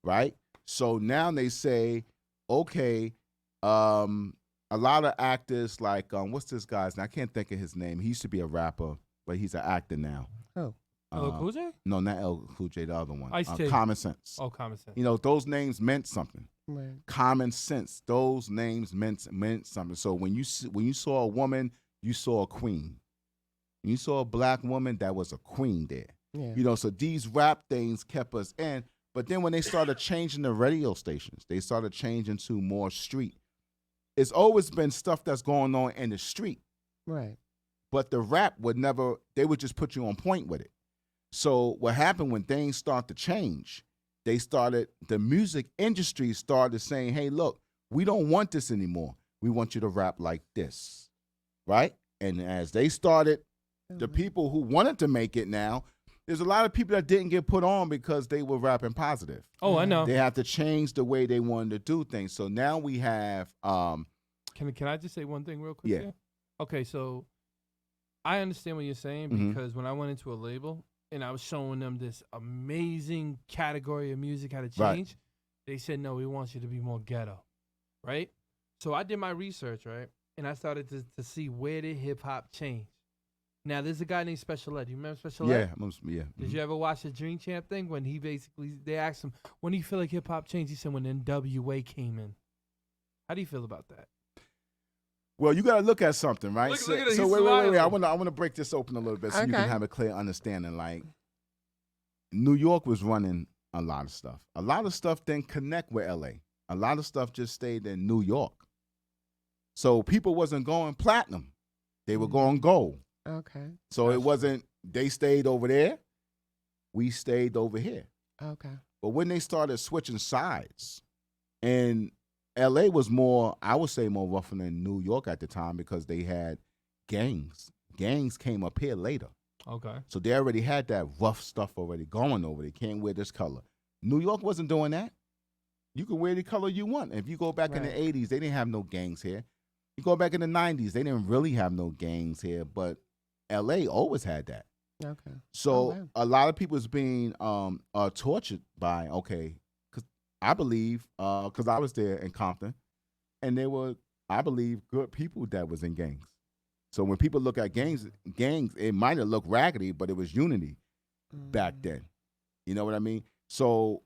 right? So now they say, okay, a lot of actors like, what's this guy's name? I can't think of his name. He used to be a rapper, but he's an actor now. Oh. Cool J? No, not El Cool J, the other one. Ice-T. Common Sense. Oh, Common Sense. You know, those names meant something. Right. Common Sense. Those names meant something. So when you saw a woman, you saw a queen. When you saw a black woman, that was a queen there. Yeah. You know, so these rap things kept us in. But then when they started changing the radio stations, they started changing to more street. It's always been stuff that's going on in the street. Right. But the rap would never, they would just put you on point with it. So what happened when things start to change, the music industry started saying, hey, look, we don't want this anymore. We want you to rap like this, right? And as they started, the people who wanted to make it now, there's a lot of people that didn't get put on because they were rapping positive. Oh, I know. They had to change the way they wanted to do things. So now we have, Can I just say one thing real quick? Yeah. Here? Okay, so I understand what you're saying, Mhm. because when I went into a label and I was showing them this amazing category of music how to Right. change, they said, no, we want you to be more ghetto, right? So I did my research, right? And I started to see, where did hip hop change? Now, there's a guy named Special Ed. Do you remember Special Ed? yeah. Did you ever watch the Dream Champ thing when they asked him, when do you feel like hip hop changed? He said, when NWA came in. How do you feel about that? Well, you got to look at something, right? Look so at it, so he's wait. I smiling. want to break this open a little bit so you can Okay. have a clear understanding. Like, New York was running a lot of stuff. A lot of stuff didn't connect with LA. A lot of stuff just stayed in New York. So people wasn't going platinum. They were going gold. Okay. So it wasn't, they stayed over there. We stayed over here. Okay. But when they started switching sides, and LA was more, I would say, more rougher than New York at the time because they had gangs. Gangs came up here later. Okay. So they already had that rough stuff already going over. They can't wear this color. New York wasn't doing that. You can wear the color you want. If you go back in the Right. 80s, they didn't have no gangs here. You go back in the 90s, they didn't really have no gangs here, but LA always had that. Okay. So Oh, wow. a lot of people is being tortured by, because I believe, because I was there in Compton, and there were, I believe, good people that was in gangs. So when people look at gangs, it might have looked raggedy, but it was unity back then. You know what I mean? So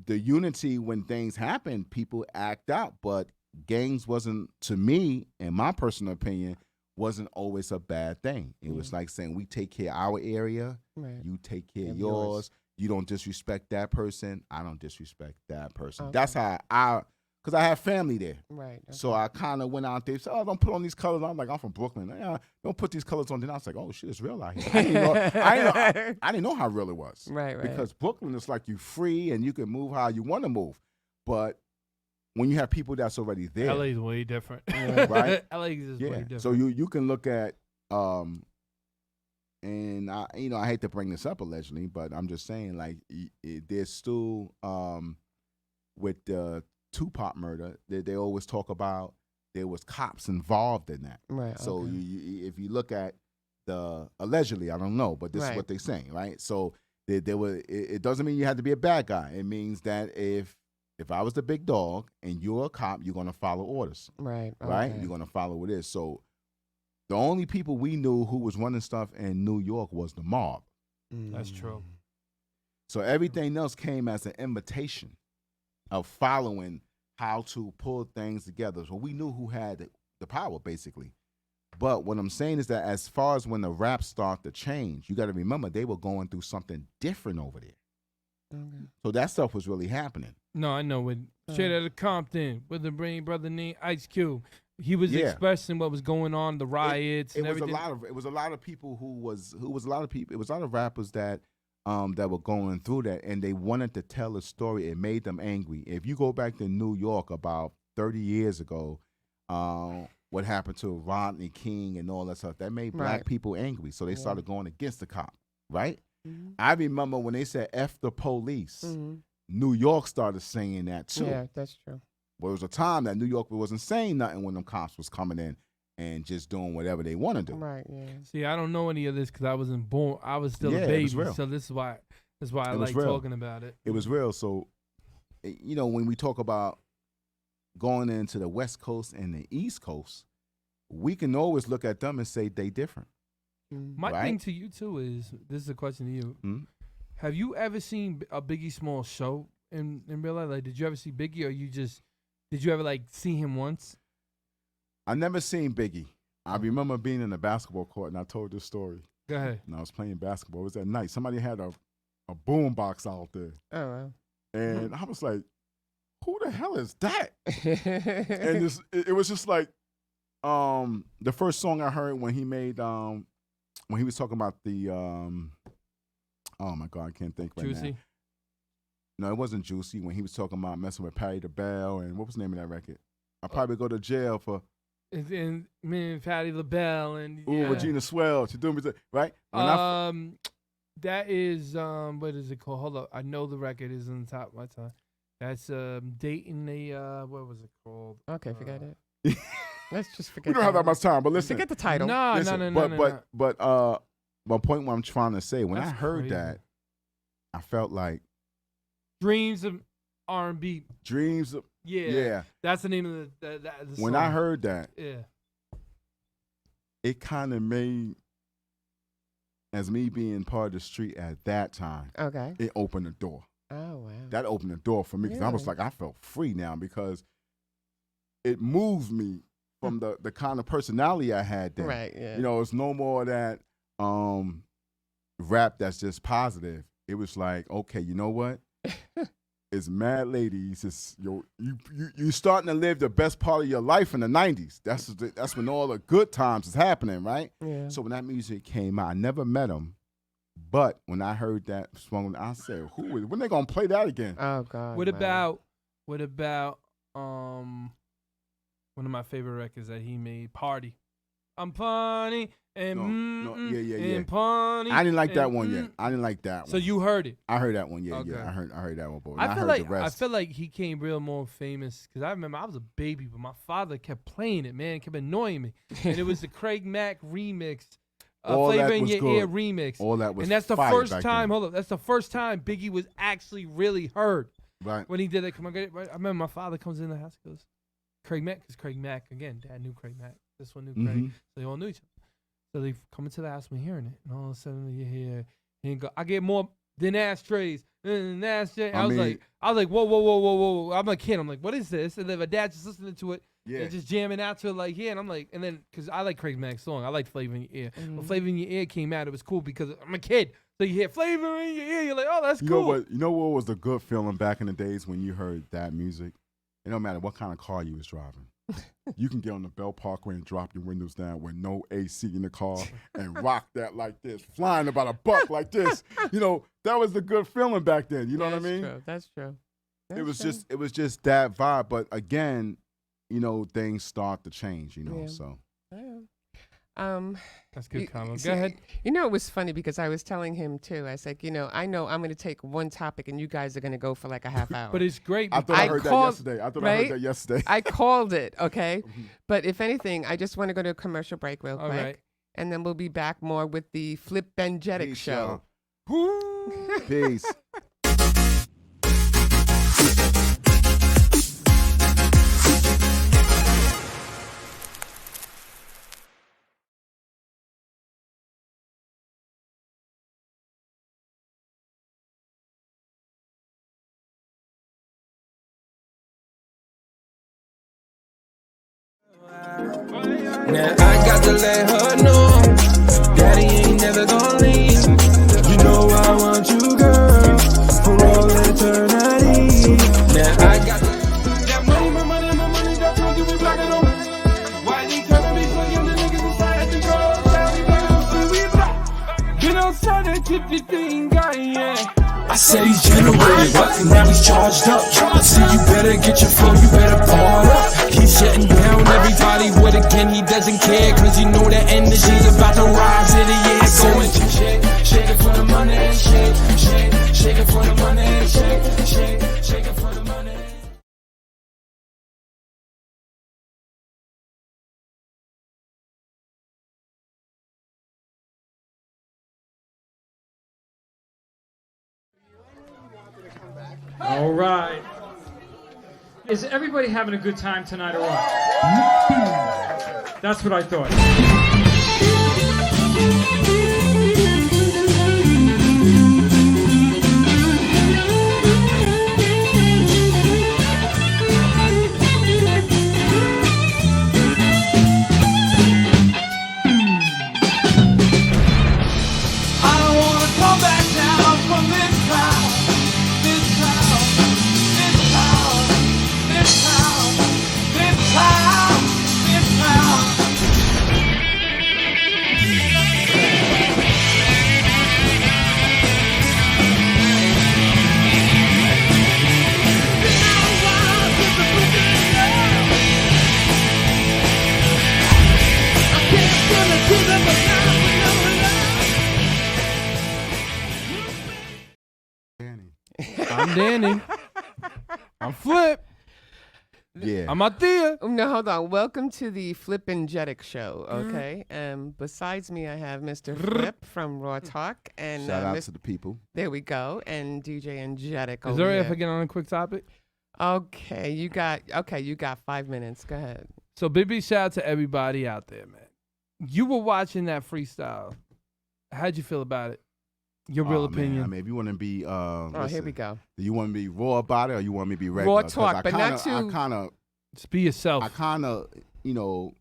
the unity, when things happen, people act out, but gangs wasn't, to me, in my personal opinion, wasn't always a bad thing. It was like saying, we take care of our area, Right. you take care of Of yours. yours. You don't disrespect that person, I don't disrespect that person. Okay. That's how because I have family there. Right. So I kind of went out there and said, oh, don't put on these colors. I'm like, I'm from Brooklyn. Yeah, don't put these colors on. Then I was like, oh, shit, it's real out here. I didn't know how real it was. Right. Right. Because Brooklyn is like you free and you can move how you want to move. But when you have people that's already there. LA's way different. Yeah. Right? LA is way different. So you can look at, and I hate to bring this up allegedly, but I'm just saying, like, there's still, with the Tupac murder, they always talk about there was cops involved in that. Right. So okay. if you look at the allegedly, I don't know, but this is Right. what they're saying, right? So there were. It doesn't mean you have to be a bad guy. It means that if I was the big dog and you're a cop, you're gonna follow orders, Right. right? okay. You're gonna follow what it is. So the only people we knew who was running stuff in New York was the mob. That's true. So everything else came as an invitation of following how to pull things together. So we knew who had the power, basically. But what I'm saying is that as far as when the rap started to change, you got to remember they were going through something different over there. Okay. So that stuff was really happening. No, I know. With straight out of Compton, with the brain brother named Ice Cube, he was Yeah. expressing what was going on, the riots It and was everything. it was a lot of people who was a lot of people. It was a lot of rappers that were going through that, and they wanted to tell a story. It made them angry. If you go back to New York about 30 years ago, what happened to Rodney King and all that stuff, that made black Right. people angry. So they started going against the cop, right? Mhm. I remember when they said F the police, Mhm. New York started saying that too. Yeah, that's true. But it was a time that New York wasn't saying nothing when them cops was coming in and just doing whatever they want to do. Right. Yeah. See, I don't know any of this because I wasn't born. I was still Yeah, a it baby, was real. so this is why I It was like real. talking about it. It was real. So, when we talk about going into the West Coast and the East Coast, we can always look at them and say they different. Mhm. My right? thing to you too is this is a question to you. Mhm. Have you ever seen a Biggie Small show in real life? Like, did you ever see Biggie, or did you ever like see him once? I never seen Biggie. I remember being in the basketball court, and I told this story. Go ahead. And I was playing basketball. It was at night. Somebody had a boom box out there, Oh wow. and I was like, "Who the hell is that?" And and it was just like the first song I heard when he made when he was talking about the oh my God, I can't think right now. Juicy. No, it wasn't Juicy. When he was talking about messing with Patty the Bell and what was the name of that record? I'll probably go to jail for And me and Patti LaBelle and ooh yeah. Regina Swell. She doing me right. When That is what is it called? Hold up, I know the record is on the top of my tongue. That's dating a what was it called? okay, forget it. I, Let's just forget. we don't have that one. much time, but listen. Forget the title. No, listen, no. but my point what I'm trying to say, when I That's heard crazy. that, I felt like Dreams of R&B. dreams of yeah. That's the name of the When song. I heard that, yeah. it kind of made, as me being part of the street at that time, Okay. it opened the door. Oh wow. That opened the door for me because I was Really? like, I felt free now because it moved me from the kind of personality I had then. Right. Yeah. It's no more that rap that's just positive. It was like, okay, you know what? It's mad ladies. It's you starting to live the best part of your life in the 90s. That's when all the good times is happening, right? Yeah. So when that music came out, I never met him, but when I heard that song, I said, when they gonna play that again? Oh God. What man. about one of my favorite records that he made, Party. I'm funny and yeah. and funny. I didn't like that and, one yet. I didn't like that one. So you heard it. I heard that one. Yeah, Okay. yeah. I heard that one. But I I feel heard like the rest. I feel like he came real more famous because I remember I was a baby, but my father kept playing it, man. It kept annoying me, and it was the Craig Mack remix, All that Flavor in was Your good. Ear remix. All that was And that's the fire first back time. then. Hold up, that's the first time Biggie was actually really heard Right. when he did that. Come on, right? I remember my father comes in the house, goes, Craig Mack, because Craig Mack again. Dad knew Craig Mack. This one knew Craig, Mhm. so they all knew each other. So they come into the house when hearing it, and all of a sudden you hear, and go, I get more than ashtrays. Ashtrays. I was like, whoa. I'm a kid. I'm like, what is this? And then my dad just listening to it. Yeah. And just jamming out to it like, yeah. And I'm like, and then, because I like Craig Mack's song. I like Flavor in Your Ear. When Flavor in Your Ear came out, it was cool because I'm a kid. So you hear Flavor in Your Ear, you're like, oh, that's You cool. know what? You know what was the good feeling back in the days when you heard that music? It don't matter what kind of car you was driving. You can get on the Bell Parkway and drop your windows down with no AC in the car and rock that like this, flying about a buck like this. You know, that was the good feeling back then. You know what I mean? True. That's true. It was just that vibe. But again, you know, things start to change. You know, Yeah. so That's good comment. see, Go ahead. You know, it was funny because I was telling him too. I was like, I know I'm going to take one topic and you guys are going to go for like a half hour. But it's great. I thought I heard that yesterday. I thought I right? heard that yesterday. I called it, okay? But if anything, I just want to go to a commercial break real All quick. right. And then we'll be back more with the Flip Benjetic Peace, show. y'all. Peace. Now I got to let her know Daddy ain't never gonna leave. You know I want you, girl, for all eternity. Now I got that money, my money, that's what you be blocking on. Why they telling me for you, the niggas inside the girl, tell me that we block. Been outside that 50 guy, yeah. I said he's generated, but now he's charged up. I said you better get your flow, you better ball up. He's shutting down everybody with a gun, he doesn't care, cause you know that energy's about to rise in the air. Going shake it for the money, shake it for the money, shake it for the money. All right. Is everybody having a good time tonight or what? That's what I thought. I don't wanna come back down from this cloud, this cloud, this cloud, this cloud, this cloud, this cloud. I'm Danny. I'm Flip. Yeah. I'm out there. No, hold on. Welcome to the Flip Benjetic show, okay? Besides me, I have Mr. Flip from Raw Talk. And Shout out to the people. there we go. And DJ Enjetic Is over there if I here. get on a quick topic? Okay, you got 5 minutes. Go ahead. So big shout out to everybody out there, man. You were watching that freestyle. How'd you feel about it? Your real Oh, man, opinion. I mean, if you want to be, Oh, here we go. Do you want me to be raw about it, or you want me to be regular? Raw 'Cause talk, I but kinda, not too- Just be yourself. I kind of, you know,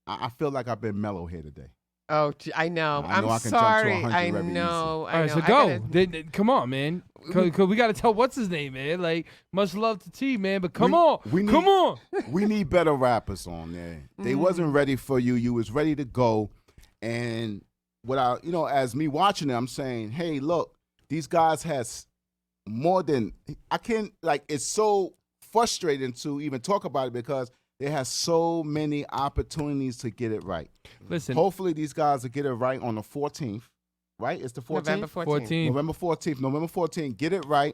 I feel like I've been mellow here today. Oh, I know. I know I'm I can jump to sorry. 100 I very know. All I right, know. so I go. gotta- Come on, man. Cause we got to tell what's his name, man. Like, much love to T, man. But come We- on. we need- Come on. We need better rappers on there. They wasn't ready for you. You was ready to go, and what I, you know, as me watching it, I'm saying, hey, look, these guys has more than I can. Like, it's so frustrating to even talk about it because They have so many opportunities to get it right. Listen, Hopefully, these guys will get it right on the 14th. Right? It's the 14th. November 14th. 14. November 14th. November 14th. Get it right.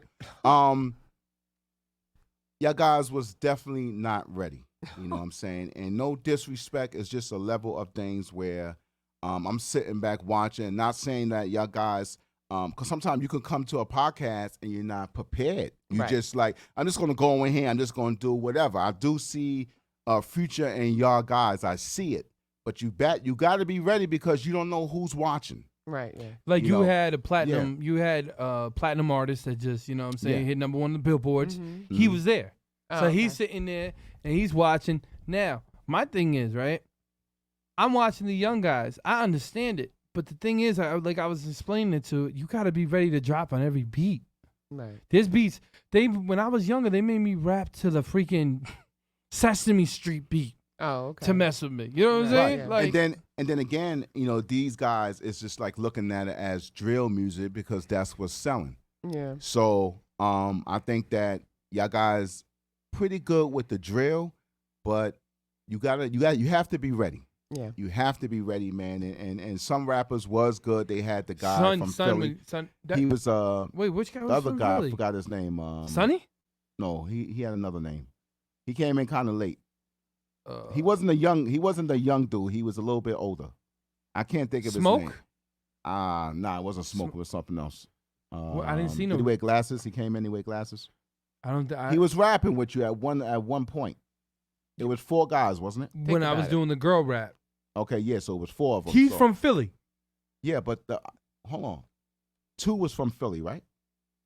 Y'all guys was definitely not ready. You know what I'm saying? And no disrespect, it's just a level of things where I'm sitting back watching, not saying that y'all guys, because sometimes you can come to a podcast and you're not prepared. You Right. just like, I'm just going to go in here, I'm just going to do whatever. I do see a future in y'all guys. I see it. But you got to be ready because you don't know who's watching. Right. Yeah. like you you know, had a platinum, you had platinum artist that just, you know what I'm saying, Yeah. hit number 1 on the billboards. Mhm. He was there. Oh, So okay. he's sitting there and he's watching. Now, my thing is, right? I'm watching the young guys. I understand it. But the thing is, like I was explaining it to, you got to be ready to drop on every beat. Right. There's beats. When I was younger, they made me rap to the freaking Sesame Street beat Oh, okay. to mess with me. You know what I'm Right, saying? yeah. Like, and then again, you know, these guys, it's just like looking at it as drill music because that's what's selling. Yeah. So I think that y'all guys pretty good with the drill, but you have to be ready. Yeah. You have to be ready, man. And some rappers was good. They had the guy from Philly. That, He was wait, which guy the was other from guy. Philly? I forgot his name. Sonny? No, he had another name. He came in kind of late. Uh, He wasn't a young dude. He was a little bit older. I can't think of Smoke? his name. Nah, it wasn't Smoke. It was something else. I didn't see Did no. he wear glasses? He came in. He wear glasses. I don't. He was rapping with you at one point. It was 4 guys, wasn't it? when I was about it. doing the girl rap. Okay, yeah. So it was 4 of them. He's so- from Philly. Yeah, but hold on. 2 was from Philly, right?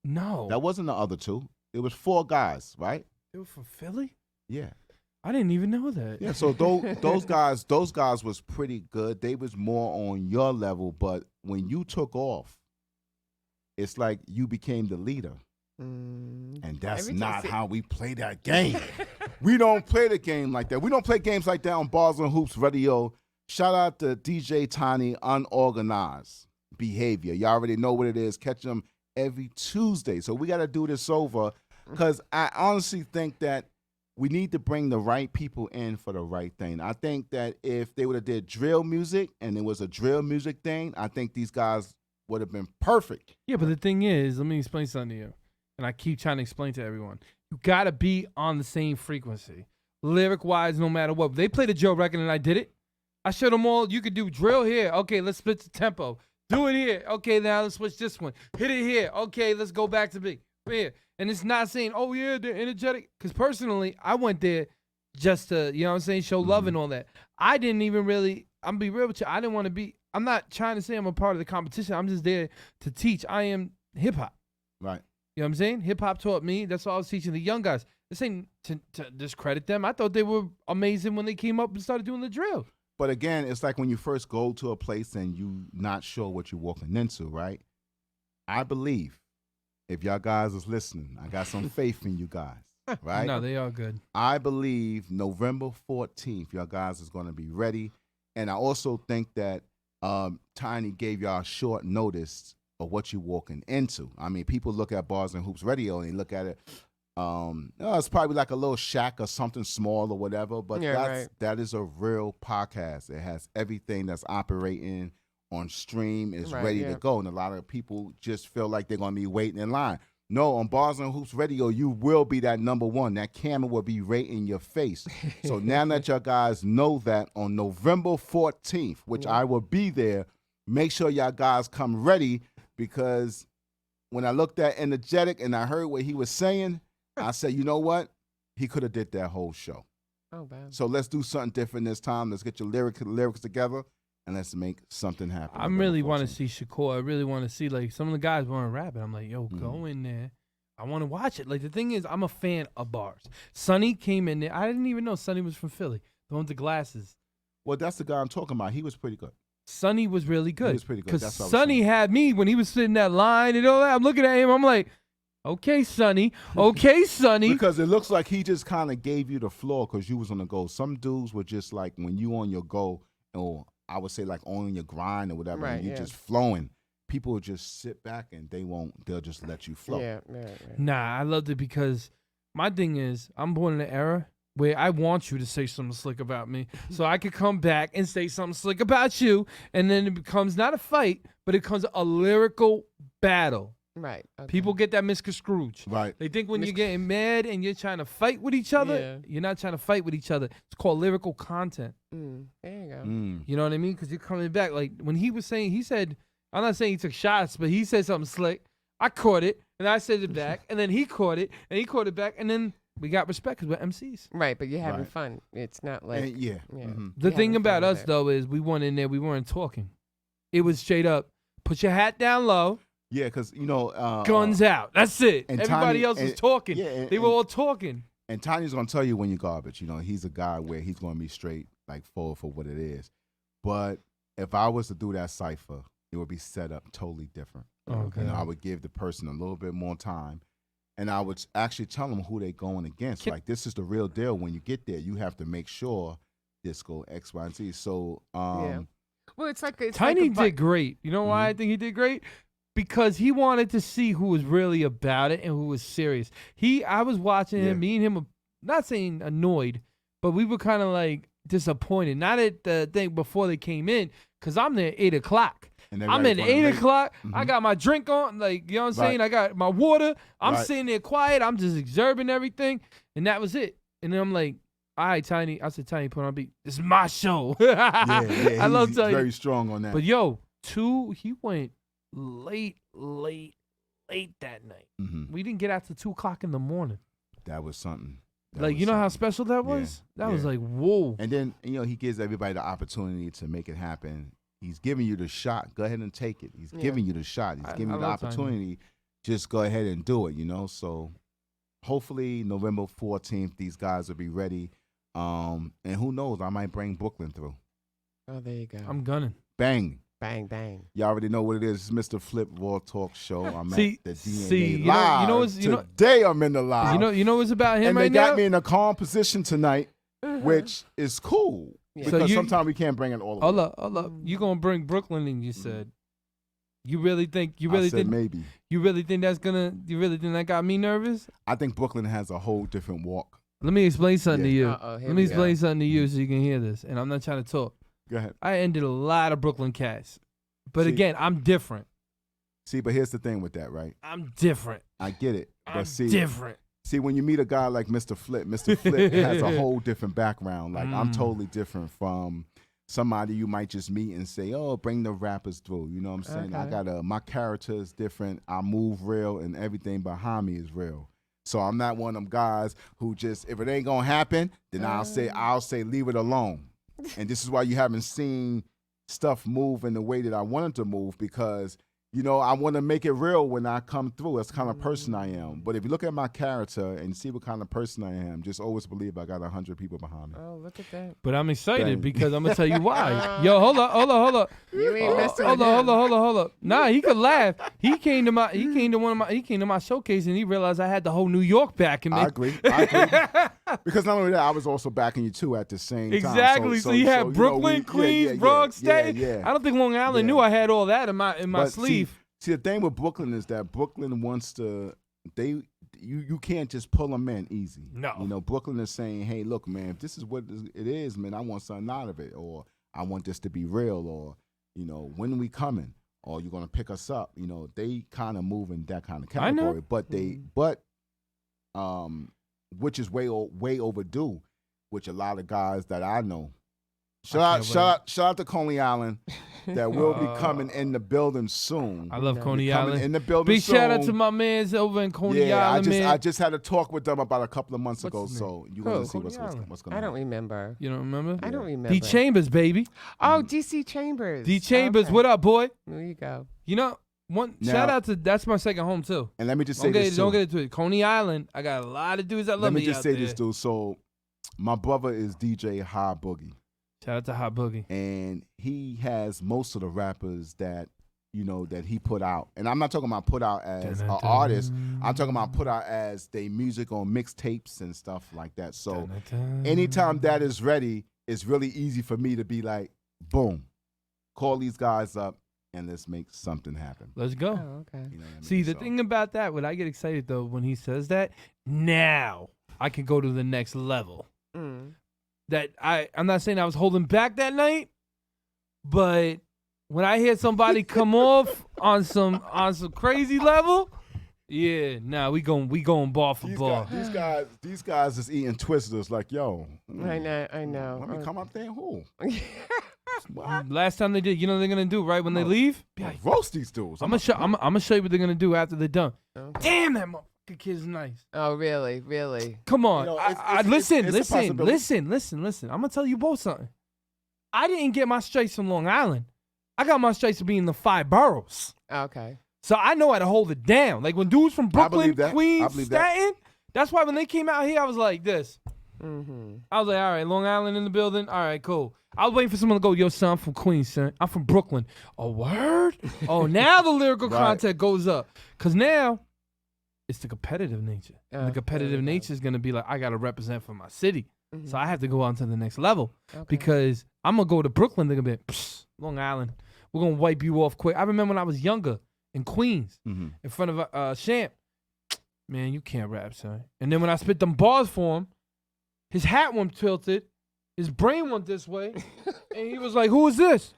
No, That wasn't the other 2. It was 4 guys, right? they were from Philly. Yeah. I didn't even know that. Yeah, so those guys was pretty good. They was more on your level, but when you took off, it's like you became the leader. And that's Every time not I see- how we play that game. We don't play the game like that. We don't play games like that on Bars and Hoops Radio. Shout out to DJ Tiny, Unorganized Behavior. Y'all already know what it is. Catch them every Tuesday. So we got to do this over because I honestly think that we need to bring the right people in for the right thing. I think that if they would have did drill music and it was a drill music thing, I think these guys would have been perfect. Yeah, but the thing is, let me explain something to you. And I keep trying to explain to everyone. You got to be on the same frequency. Lyric-wise, no matter what. They played a Joe record and I did it. I showed them all, you could do drill here. Okay, let's split the tempo. Do it here. Okay, now let's switch this one. Hit it here. Okay, let's go back to B. Here. And it's not saying, oh, yeah, they're energetic. Because personally, I went there just to, you know what I'm saying, show love and all that. I didn't even really, I'm going to be real with you. I didn't want to be, I'm not trying to say I'm a part of the competition. I'm just there to teach. I am hip-hop. Right. You know what I'm saying? Hip-hop taught me. That's all I was teaching the young guys. This ain't to discredit them. I thought they were amazing when they came up and started doing the drill. But again, it's like when you first go to a place and you not sure what you're walking into, right? I believe if y'all guys is listening, I got some faith in you guys, right? No, they are good. I believe November 14th, y'all guys is going to be ready. And I also think that Tiny gave y'all short notice of what you're walking into. I mean, people look at Bars and Hoops Radio and they look at it, it's probably like a little shack or something small or whatever, but Yeah, that is a real podcast. It has everything that's operating on stream, is Right, ready yeah. to go. And a lot of people just feel like they're going to be waiting in line. No, on Bars and Hoops Radio, you will be that number one. That camera will be right in your face. So now that y'all guys know that on November 14th, which I will be there, make sure y'all guys come ready because when I looked at Energetic and I heard what he was saying, I said, you know what? He could have did that whole show. Oh, bad. So let's do something different this time. Let's get your lyrics together and let's make something happen. I really want to see Shakur. I really want to see, like, some of the guys want to rap it. I'm like, yo, go in there. I want to watch it. Like, the thing is, I'm a fan of Bars. Sonny came in there. I didn't even know Sonny was from Philly. The one with the glasses. Well, that's the guy I'm talking about. He was pretty good. Sonny was really good. He was pretty good. Because That's what I was Sonny saying. had me when he was sitting in that line and all that. I'm looking at him. I'm like, okay, Sonny. Okay, Sonny. Because it looks like he just kind of gave you the floor because you was on the go. Some dudes were just like when you on your go, or I would say like on your grind or whatever, Right, and you yeah. just flowing. People will just sit back and they'll just let you flow. Yeah. Nah, I loved it because my thing is, I'm born in an era where I want you to say something slick about me, so I could come back and say something slick about you, and then it becomes not a fight, but it becomes a lyrical battle. Right. Okay. People get that misconstrued. Right. They think when you're getting mad and you're trying to fight with each other, Yeah. you're not trying to fight with each other. It's called lyrical content. There you go. Mm. You know what I mean? Because you're coming back. Like when he was saying, he said, I'm not saying he took shots, but he said something slick. I caught it, and I said it back, and then he caught it, and he caught it back, and then we got respect because we're MCs. Right, but you're having Right. fun. It's not like And yeah. yeah. Mhm. The You're thing having about fun us, with it. though, is we went in there, we weren't talking. It was straight up, put your hat down low, Yeah, because you know, guns out. That's it. and Everybody Tiny- else was and- talking. yeah, They were all talking. And Tiny's gonna tell you when you're garbage. You know, he's a guy where he's gonna be straight, like forward for what it is. But if I was to do that cipher, it would be set up totally different. Okay. You know, I would give the person a little bit more time, and I would actually tell them who they're going against. Can- Like this is the real deal. When you get there, you have to make sure this go X, Y, and Z. So, Yeah. Well, it's like Tiny like a did great. You know why I think he did great? Because he wanted to see who was really about it and who was serious. I was watching Yeah. him, me and him, not saying annoyed, but we were kind of like disappointed. Not at the thing before they came in, because I'm there at 8 o'clock. and they're I'm ready in for it 8 late. o'clock. I Mhm. got my drink on, like, you know what I'm Right. saying? I got my water. I'm Right. sitting there quiet. I'm just observing everything. And that was it. And then I'm like, all right, Tiny. I said, Tiny, put on a beat. This is my show. Yeah, I love he's Tiny. very strong on that. But yo, he went late that night. Mhm. We didn't get out till 2 o'clock in the morning. That was something. That Like, was you know how something. special that Yeah, was? That was yeah. like, whoa. And then, you know, he gives everybody the opportunity to make it happen. He's giving you the shot. Go ahead and take it. He's Yeah. giving you the shot. He's I giving you the love Tiny. opportunity. Just go ahead and do it, you know? So hopefully November 14th, these guys will be ready. And who knows? I might bring Brooklyn through. Oh, there you go. I'm gunning. Bang. Bang bang. Y'all already know what it is. It's Mr. Flip Raw Talk Show. I'm See- at the see, DNA you know- live. you know what's- you know- Today I'm in the live. You know what's about him and right they got now? me in a calm position tonight, which is cool. Yeah. So Because you- sometimes we can't bring it all the way. Hold up. You gonna bring Brooklyn in, you said. You really think I said maybe. you really think that got me nervous? I think Brooklyn has a whole different walk. Let me explain something to you. Uh-oh, here Let me we explain go. something to you so you can hear this. And I'm not trying to talk. Go ahead. I ended a lot of Brooklyn cats. But See- again, I'm different. See, but here's the thing with that, right? I'm different. I get it. I'm But see, different. see, when you meet a guy like Mr. Flip has a whole different background. Like, I'm Mm. totally different from somebody you might just meet and say, oh, bring the rappers through. You know what I'm saying? I Okay. got my character is different. I move real, and everything behind me is real. So I'm not one of them guys who just, if it ain't gonna happen, then I'll say leave it alone. And this is why you haven't seen stuff move in the way that I wanted to move, because you know, I want to make it real when I come through. That's the kind of person I am. But if you look at my character and see what kind of person I am, just always believe I got 100 people behind me. Oh, look at that. But I'm excited Dang. because I'm gonna tell you why. Yo, hold up. You ain't messing Hold with him. up. Nah, he could laugh. He came to my showcase and he realized I had the whole New York backing me. I agree. Because not only that, I was also backing you too at the same time. Exactly. So you had know, Brooklyn, Queens, Bronx, Staten. Yeah. I don't think Long Island Yeah. knew I had all that in my But sleeve. See, the thing with Brooklyn is that Brooklyn wants to. You can't just pull them in easy. No. You know, Brooklyn is saying, hey, look, man, if this is what it is, man, I want something out of it, or I want this to be real, or you know, when we coming, or you're gonna pick us up. You know, they kind of move in that kind of I know. category, which is way overdue, which a lot of guys that I know. Shout out to Coney Island that will be coming in the building soon. I love Be Coney Coming Island. in the building Big soon. shout out to my mans over in Coney Yeah, Island, man. I just had a talk with them about a couple of months What's ago, his so you're Who? gonna see Coney what's Island. going I on. don't remember. You don't remember? I don't remember. D Chambers, baby. Oh, DC Chambers. D Chambers, Okay. what up, boy? There you go. You know, Now- shout out to that's my second home too. And let me just say Don't this get too. into it. Coney Island, I got a lot of dudes that love Let me me just out say there. this, dude. So my brother is DJ High Boogie, Shout out to Hot Boogie. and he has most of the rappers that you know that he put out. And I'm not talking about put out as an artist. I'm talking about put out as they music on mixtapes and stuff like that. So anytime that is ready, it's really easy for me to be like, boom, call these guys up and let's make something happen. Let's go. Oh, okay. You know what I mean? See, the So- thing about that, when I get excited though, when he says that, now I can go to the next level. that I'm not saying I was holding back that night, but when I hear somebody come off on some crazy level, yeah, nah, we going ball for ball. These guys is eating Twizzlers like, yo. I know. Let me come up there and who? Last time they did, you know what they're gonna do right when they leave? Be like, Roast these dudes. I'm gonna show you what they're gonna do after they're done. Oh. Damn, that motherfucking kid's nice. Oh, really? Really? Come on, You know, listen. it's a possibility. I'm gonna tell you both something. I didn't get my stripes from Long Island. I got my stripes from being in the 5 boroughs. Okay. So I know how to hold it down. Like when dudes from Brooklyn, believe that. I Queens, believe that. Staten, that's why when they came out here, I was like this. Mm-hmm. I was like, all right, Long Island in the building. All right, cool. I was waiting for someone to go, yo, son, I'm from Queens, son. I'm from Brooklyn. A word? Oh, now the lyrical Right. content goes up. Because now it's the competitive nature. And the there competitive you go. nature is going to be like, I got to represent for my city. Mhm. So I have to go on to the next level. Okay. Because I'm going to go to Brooklyn. They're going to be, psst, Long Island. We're going to wipe you off quick. I remember when I was younger in Queens, in front of Champ. Man, you can't rap, son. And then when I spit them bars for him, his hat went tilted, his brain went this way, and he was like, "Who is this?"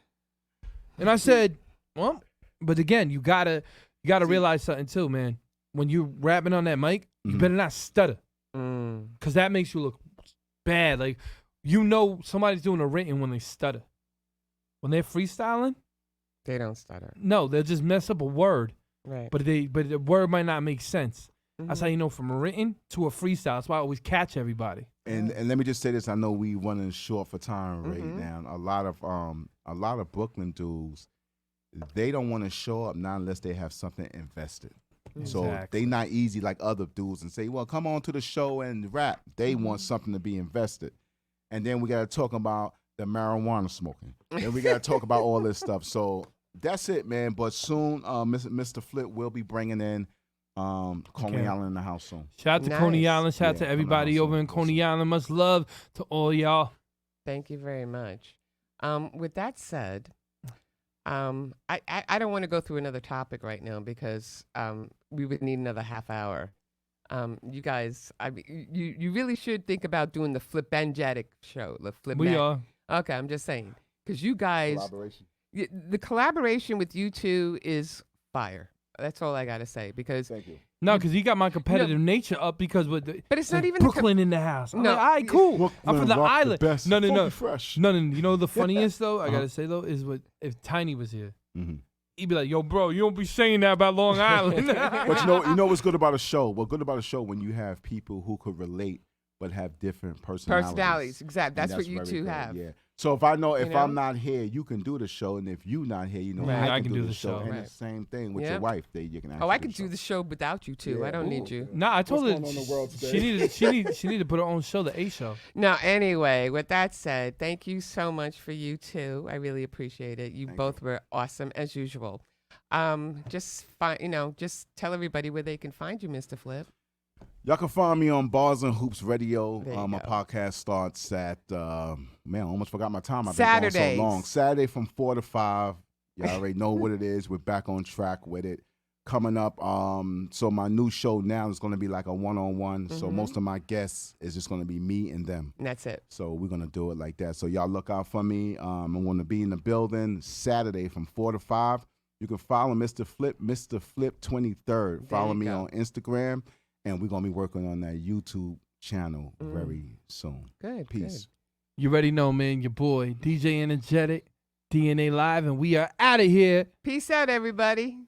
And I said, "Well," but again, you gotta realize something too, man. When you rapping on that mic, you better not stutter, cause that makes you look bad. Like you know somebody's doing a written when they stutter. When they're freestyling, They don't stutter. no, they'll just mess up a word, Right. but the word might not make sense. That's Mm-hmm. how you know from a written to a freestyle. That's why I always catch everybody. And let me just say this: I know we running short for time right now. A lot of Brooklyn dudes, they don't want to show up not unless they have something invested. So Exactly. they not easy like other dudes and say, well, come on to the show and rap. They want something to be invested. And then we got to talk about the marijuana smoking. Then we got to talk about all this stuff. So that's it, man. But soon, Mr. Flip will be bringing in Coney Okay. Island in the house soon. Shout out to Coney Nice. Island. Shout out Yeah, to from the everybody house over on in Wilson. Coney Island. Much love to all y'all. Thank you very much. With that said, I don't want to go through another topic right now because we would need another half hour. You guys, you really should think about doing the Flip-Energetic show. The Flip. We are. Okay, I'm just saying because you guys, Collaboration. the collaboration with you two is fire. That's all I gotta say because. Thank you. No, because he got my competitive nature up because with the, But it's not even the Brooklyn in the house. I'm No. like, all right, cool. I'm Brooklyn from the rock the island. best. No. Funky fresh. No. You know the funniest though, I gotta say though, is what if Tiny was here. He'd be like, yo, bro, you don't be saying that about Long Island. But you know what's good about a show? What's good about a show when you have people who could relate but have different personalities. Exactly. And That's what you very two good, have. Yeah. So if I know if know? I'm not here, you can do the show, and if you not here, you know Right. I can do the show. And Right. the same thing with Yep. your wife. That you can. Oh, I actually could do the show without you two. Yeah. I don't need you. Nah, I told What's her going on in the world she today? needed to put her own show, the A Show. No, anyway, with that said, thank you so much for you two. I really appreciate it. You both were awesome as usual. Just tell everybody where they can find you, Mr. Flip. Y'all can find me on Bars and Hoops Radio. There you My go. podcast starts at I almost forgot my time. I've been Saturdays. going so long. Saturday from 4 to 5. Y'all already know what it is. We're back on track with it. Coming up, so my new show now is going to be like a one-on-one. So most of my guests is just going to be me and them. And that's it. So we're going to do it like that. So y'all look out for me. I'm going to be in the building Saturday from 4 to 5. You can follow Mr. Flip 23rd. Follow you me go. on Instagram. And we're going to be working on that YouTube channel very soon. Good. Peace. You already know, man, your boy, DJ Energetic, DNA Live, and we are out of here. Peace out, everybody.